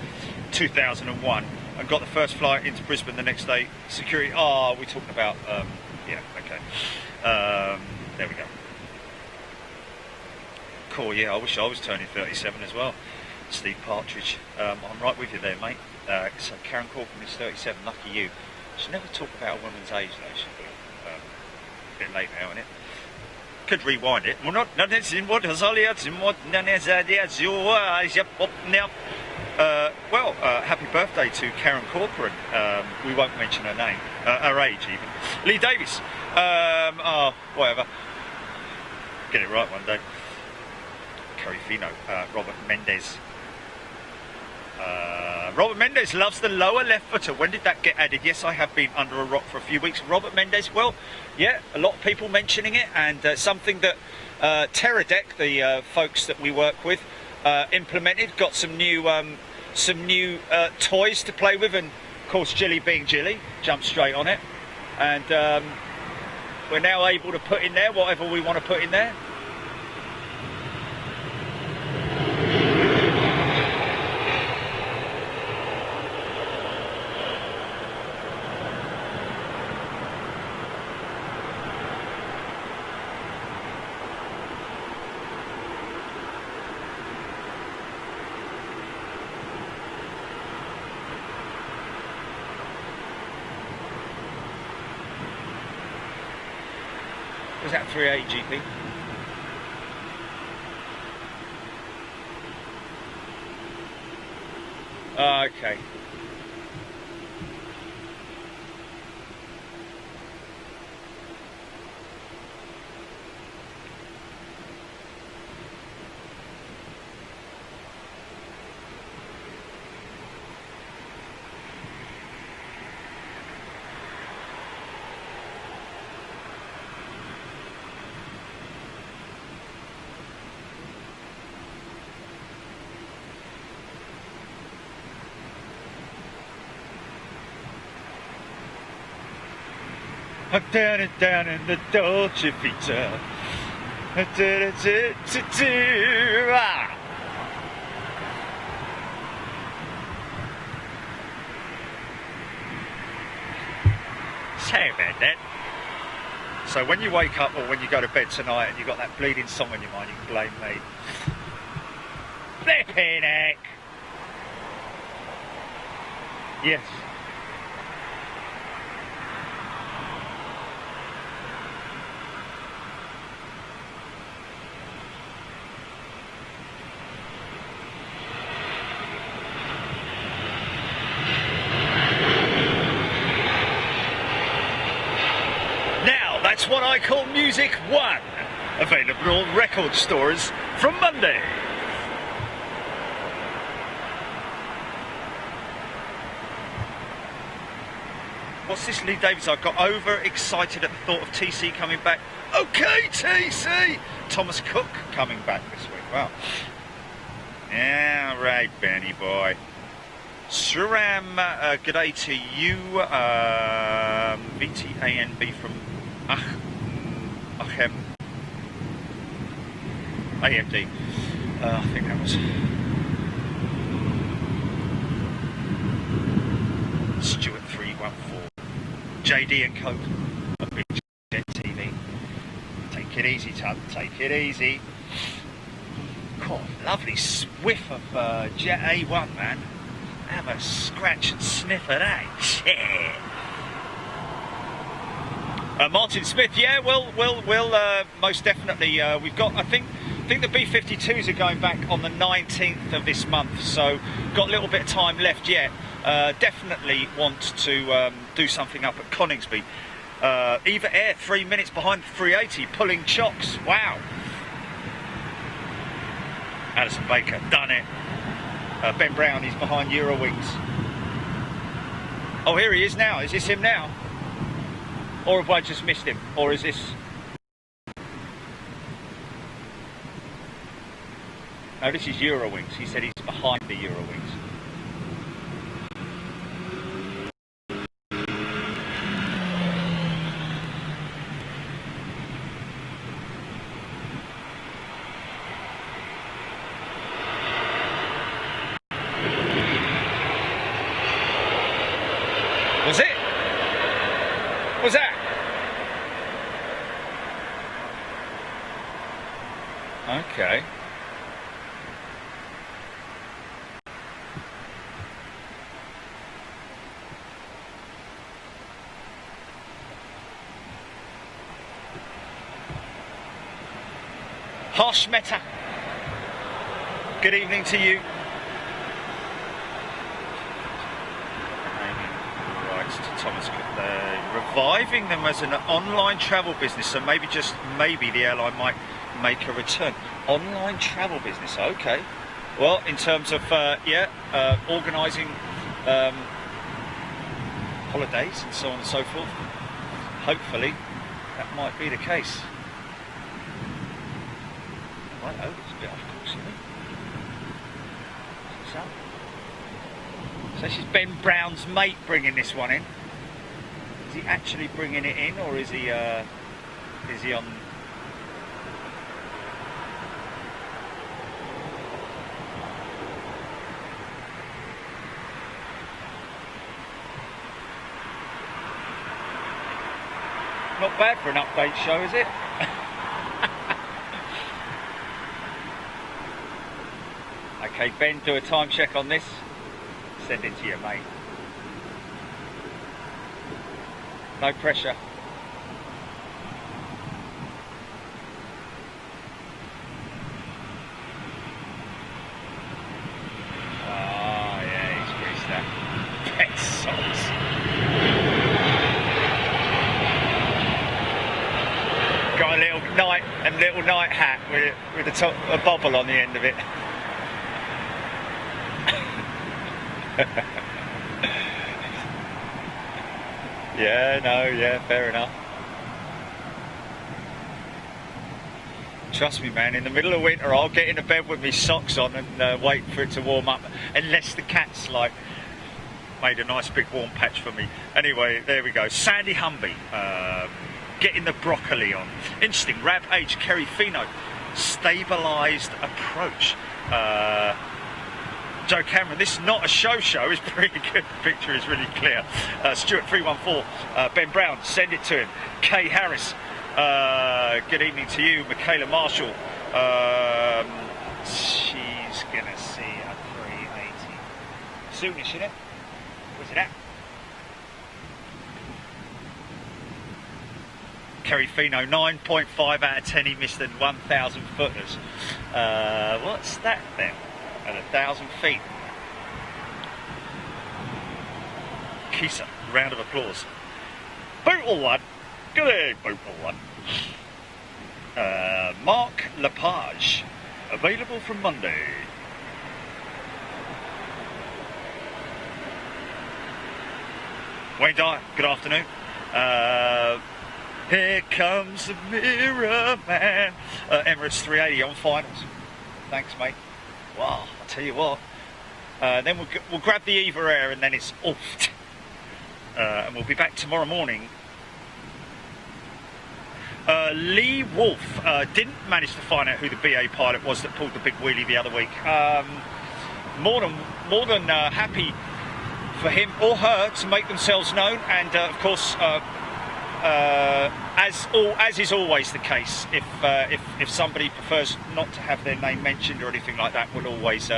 Speaker 1: 2001 and got the first flight into Brisbane the next day. Security, we're talking about, yeah, okay. There we go. Cool, yeah, I wish I was turning 37 as well. Steve Partridge, I'm right with you there, mate. So Karen Corcoran is 37, lucky you. Should never talk about a woman's age though, should we? A bit late now, isn't it? Could rewind it. Well, happy birthday to Karen Corcoran. We won't mention her name, her age even. Lee Davies. Whatever. Get it right one day. Kerry Fino. Robert Mendes. Robert Mendes loves the lower left footer. When did that get added? Yes, I have been under a rock for a few weeks. Robert Mendes, well, yeah, a lot of people mentioning it, and something that Terradeck, the folks that we work with, implemented. Got some new toys to play with, and of course, Jilly being Jilly, jumped straight on it, and we're now able to put in there whatever we want to put in there. Was that 3.8 GP? Okay. Down in the Dolce Vita. Sorry about that. So when you wake up or when you go to bed tonight and you've got that bleeding song in your mind, you can blame me. Flipping heck. Yes. That's what I call Music One, available on record stores from Monday. What's this, Lee Davies? I got overexcited at the thought of TC coming back. Okay, TC! Thomas Cook coming back this week. Wow. Yeah, right, Benny boy. Suram, good day to you. VTANB from Achem. AMD. I think that was Stuart 314. JD and Coke. A big Jet TV. Take it easy, Tub. Take it easy. God, lovely swiff of Jet A1, man. Have a scratch and sniff of that. Yeah. Martin Smith, yeah, we'll most definitely. We've got, I think the B-52s are going back on the 19th of this month, so got a little bit of time left yet. Definitely want to do something up at Coningsby. Eva Air, 3 minutes behind the 380, pulling chocks. Wow. Alison Baker, done it. Ben Brown is behind Eurowings. Oh, here he is now. Is this him now? Or have I just missed him? Or is this... No, this is Eurowings. He said he's behind the Eurowings. Was it? Was that? Okay. Harsh Meta. Good evening to you. Thomas, reviving them as an online travel business, so maybe the airline might make a return. Online travel business, okay. Well, in terms of organising holidays and so on and so forth, hopefully that might be the case. Right, oh, it's a bit off course, isn't it? So she's Ben Brown's mate bringing this one in. Is he actually bringing it in, or is he on? Not bad for an update show, is it? Okay, Ben, do a time check on this. Send it to your mate. No pressure. Oh yeah, he's greased that. Pet socks. Got a little night hat with a bobble on the end of it. Yeah, fair enough. Trust me, man, in the middle of winter I'll get into bed with my socks on and wait for it to warm up, unless the cat's like made a nice big warm patch for me. Anyway, there we go. Sandy Humby, getting the broccoli on. Interesting. Rab H, Kerry Fino, stabilised approach. Joe Cameron, this is not a show, it's pretty good. The picture is really clear. Stuart 314, Ben Brown, send it to him. Kay Harris, good evening to you. Michaela Marshall, she's gonna see a 380 soonish, isn't it? Where's it at? Kerry Fino, 9.5 out of 10. He missed the 1,000 footers. What's that then? At 1,000 feet. Kisa, round of applause. Bootle one. Good day, Bootle one. Mark Lepage, available from Monday. Wayne Dyer, good afternoon. Here comes the mirror man. Emirates 380 on finals. Thanks, mate. Wow, I'll tell you what. Then we'll grab the Eva Air and then it's off. And we'll be back tomorrow morning. Lee Wolf didn't manage to find out who the BA pilot was that pulled the big wheelie the other week. More than happy for him or her to make themselves known, and of course, as is always the case, if somebody prefers not to have their name mentioned or anything like that, we'll always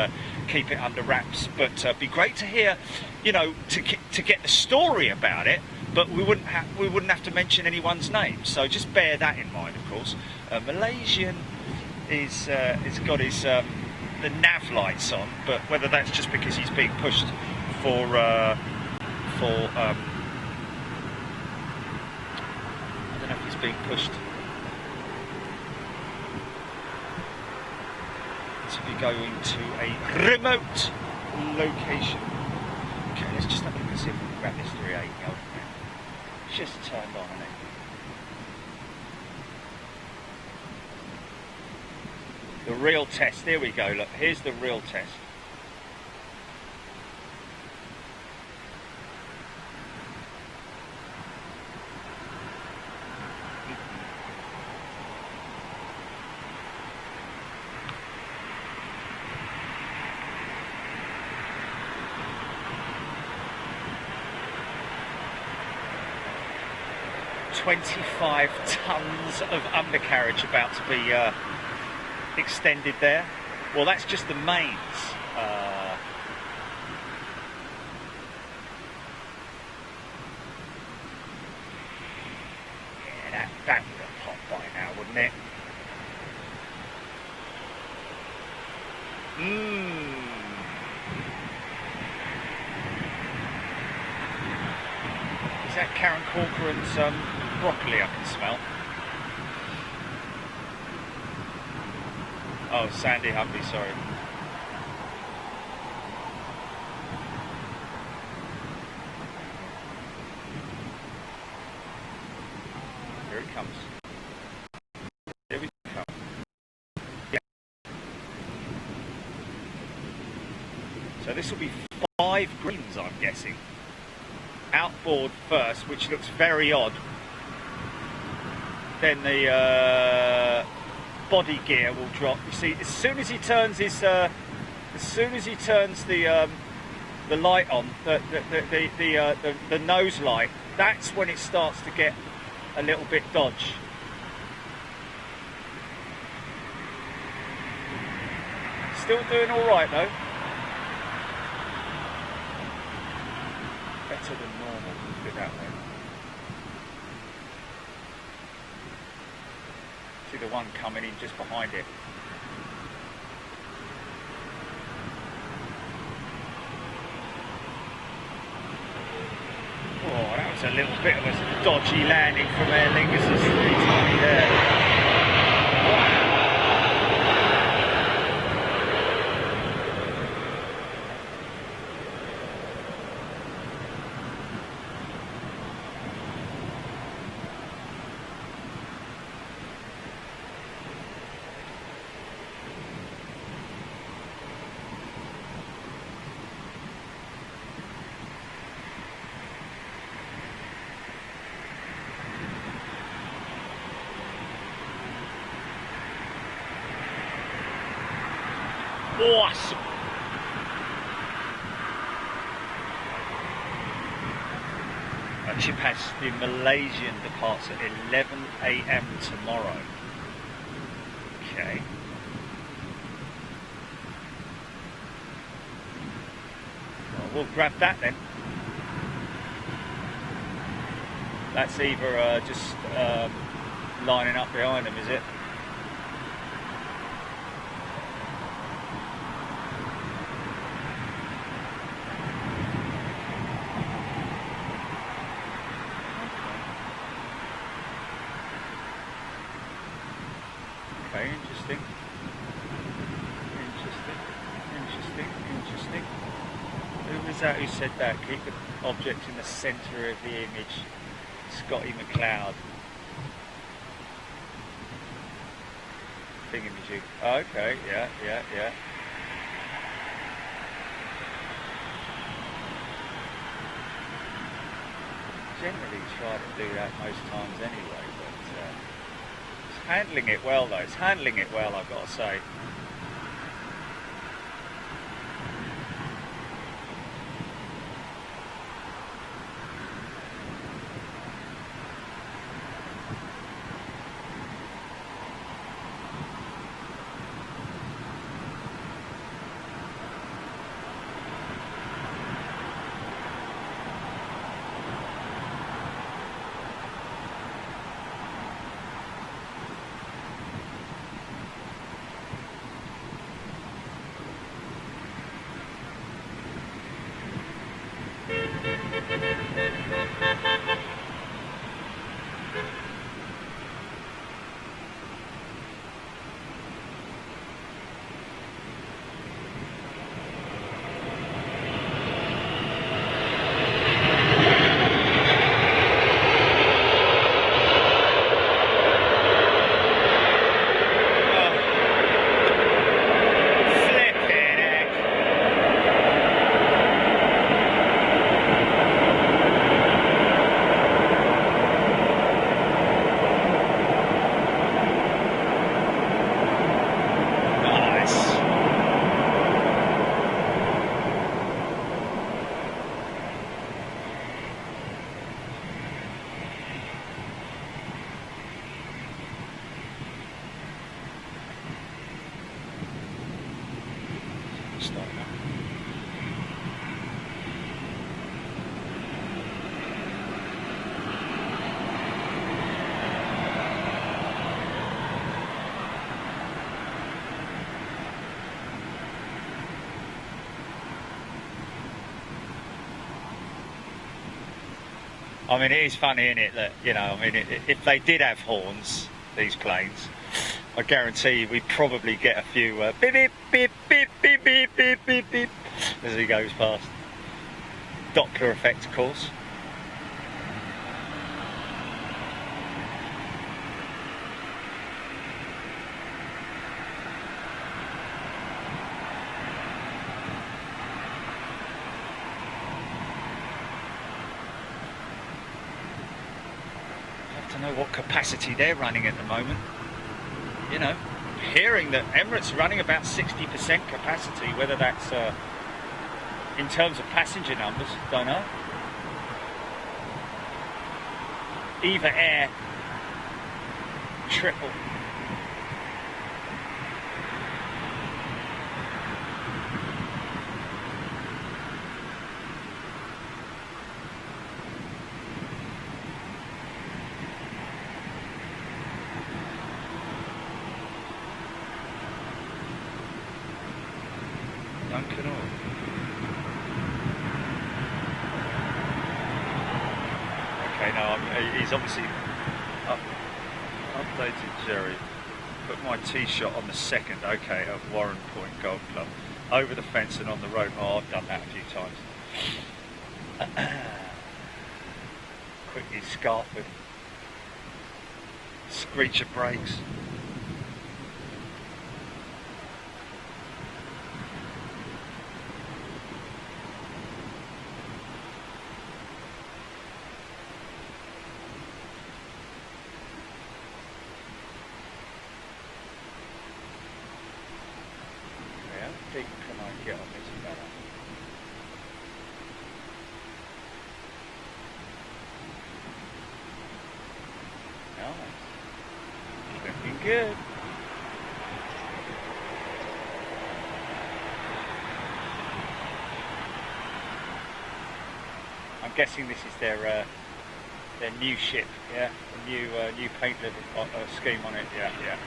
Speaker 1: keep it under wraps. But be great to hear, to get the story about it. But we wouldn't have to mention anyone's name. So just bear that in mind, of course. Malaysian is got his the nav lights on, but whether that's just because he's being pushed for I don't know if he's being pushed to be going to a remote location. Okay, let's just have a look and see if we can grab this 380. It's just turned on, isn't it? The real test. Here we go. Look, here's the real test. $25 tons of undercarriage about to be extended there. Well, that's just the mains. Yeah, that would have popped by now, wouldn't it? Is that Karen Corcoran's broccoli I can smell? Oh, Sandy Humvee, sorry. Here it comes. Here we come. Yeah. So this will be 5 greens, I'm guessing. Outboard first, which looks very odd. Then the body gear will drop. You see, as soon as he turns his, the light on, the nose light, that's when it starts to get a little bit dodge. Still doing all right though. Better than normal, put it that way. See the one coming in just behind it. Oh, that was a little bit of a dodgy landing from Aer Lingus' 320 there. Awesome. That ship has the Malaysian departs at 11 AM tomorrow. Okay. Well, we'll grab that then. That's either just lining up behind them, is it? Okay, interesting. Who was that who said that? Keep the object in the centre of the image. Scotty McLeod. Thingamajig. Oh, okay, yeah. Generally try to do that most times anyway, but it's handling it well though. It's handling it well, I've got to say. I mean, it is funny, isn't it? That, you know, I mean, if they did have horns, these planes, I guarantee you we'd probably get a few beep, beep, beep, beep, beep, beep, beep, beep, beep, as he goes past. Doppler effect, of course. I don't know what capacity they're running at the moment. You know, hearing that Emirates are running about 60% capacity, whether that's in terms of passenger numbers, don't know. Eva Air, triple. Duncan Oil. Okay, no, he's obviously updated Jerry. Put my tee shot on the second, okay, at Warren Point Golf Club. Over the fence and on the road. Oh, I've done that a few times. Quickly scarfed. Screech of brakes. How deep can I get on this ladder? Nice. Looking good. I'm guessing this is their new ship, yeah? The new paint scheme on it, yeah, yeah.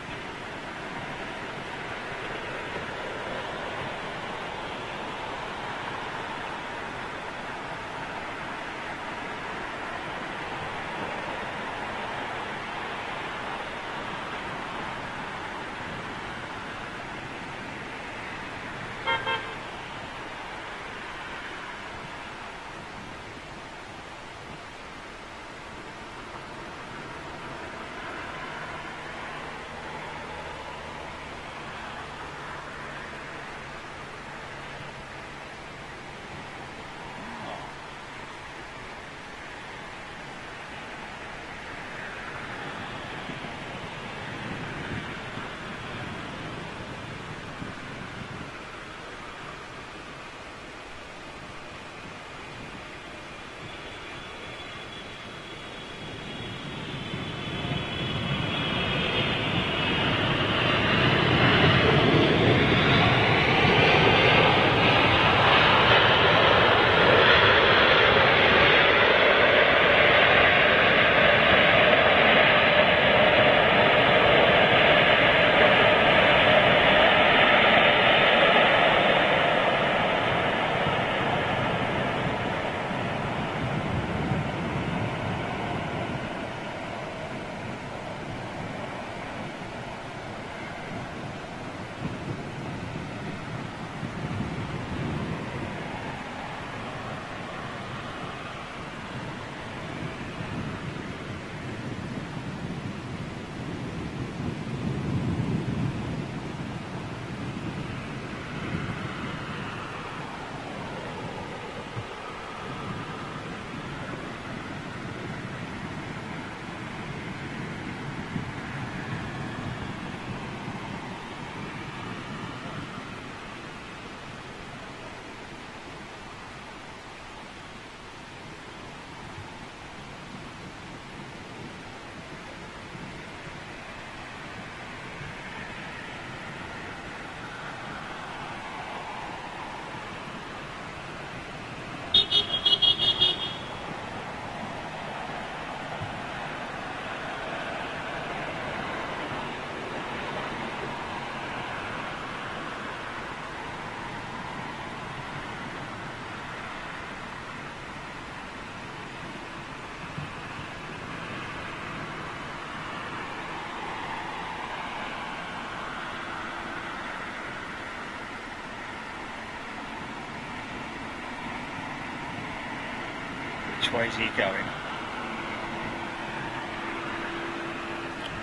Speaker 1: Which way is he going?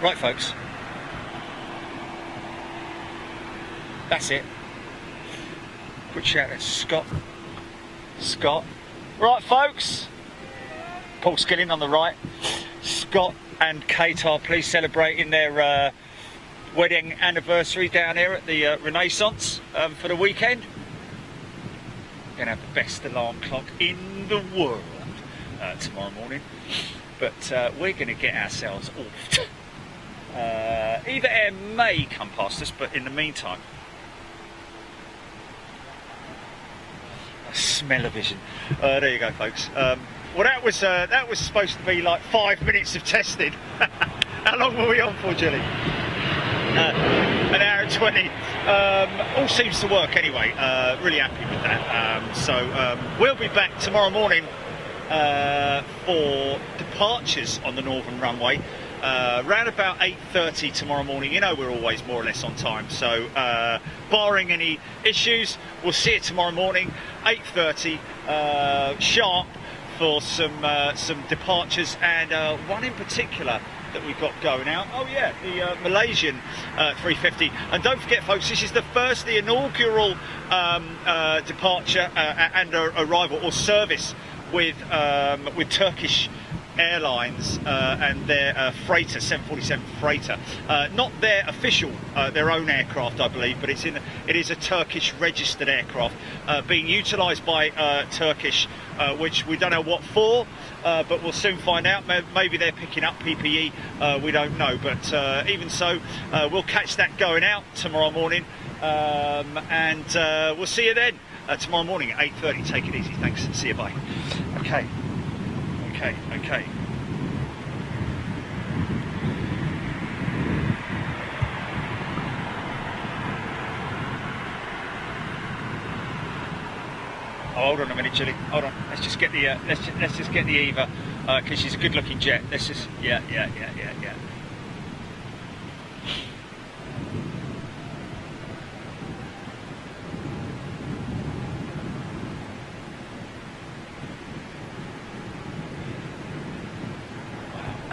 Speaker 1: Right, folks. That's it. Quick shout out to Scott. Scott. Right, folks. Paul Skilling on the right. Scott and Kate are pleased celebrating their wedding anniversary down here at the Renaissance for the weekend. Gonna have the best alarm clock in the world tomorrow morning, but we're gonna get ourselves off. Either air may come past us, but in the meantime, smell-o-vision. There you go, folks. Well, that was supposed to be like 5 minutes of testing. How long were we on for, Julie? An hour and 20. All seems to work anyway. Really happy with that. So we'll be back tomorrow morning for departures on the Northern Runway. Round about 8:30 tomorrow morning. You know, we're always more or less on time, so barring any issues, we'll see you tomorrow morning 8:30 sharp for some departures, and one in particular that we've got going out. Oh yeah, the Malaysian 350. And don't forget, folks, this is the inaugural departure and arrival or service with Turkish Airlines and their freighter, 747 freighter. Not their official, their own aircraft, I believe, but it is a Turkish registered aircraft being utilised by Turkish, which we don't know what for, but we'll soon find out. Maybe they're picking up PPE, we don't know, but even so, we'll catch that going out tomorrow morning, and we'll see you then tomorrow morning at 8:30. Take it easy, thanks, see you, bye. Okay. Okay. Oh, hold on a minute, Julie. Hold on. Let's just get the let's just get the Eva because she's a good-looking jet. Let's just yeah.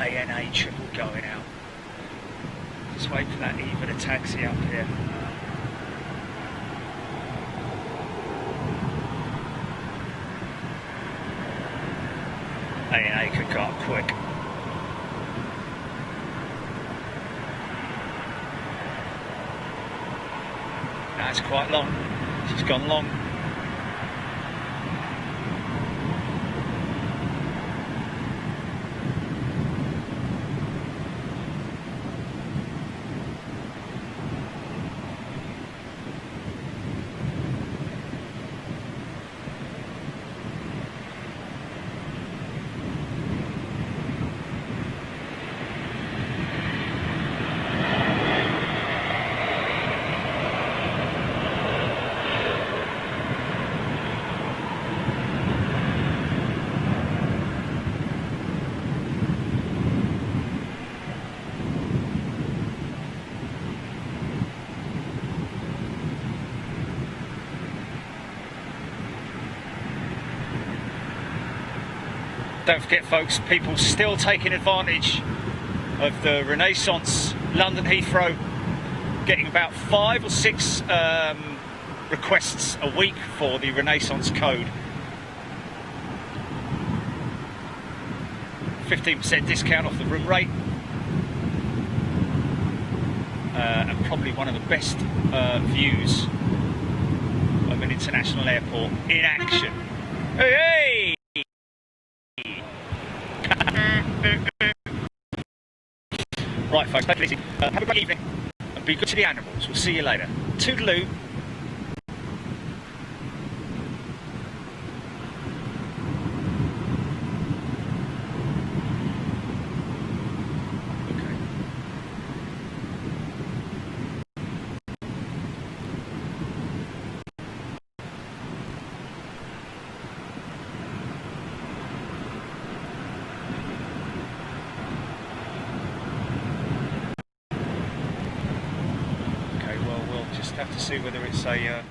Speaker 1: ANA triple going out. Just wait for that Eva to taxi up here. ANA could go up quick. That's quite long. She's gone long. Don't forget, folks, people still taking advantage of the Renaissance London Heathrow, getting about 5 or 6 requests a week for the Renaissance code. 15% discount off the room rate, and probably one of the best views of an international airport in action. Hey! Right, folks, take it easy. Have a great evening and be good to the animals. We'll see you later. Toodaloo. Have to see whether it's a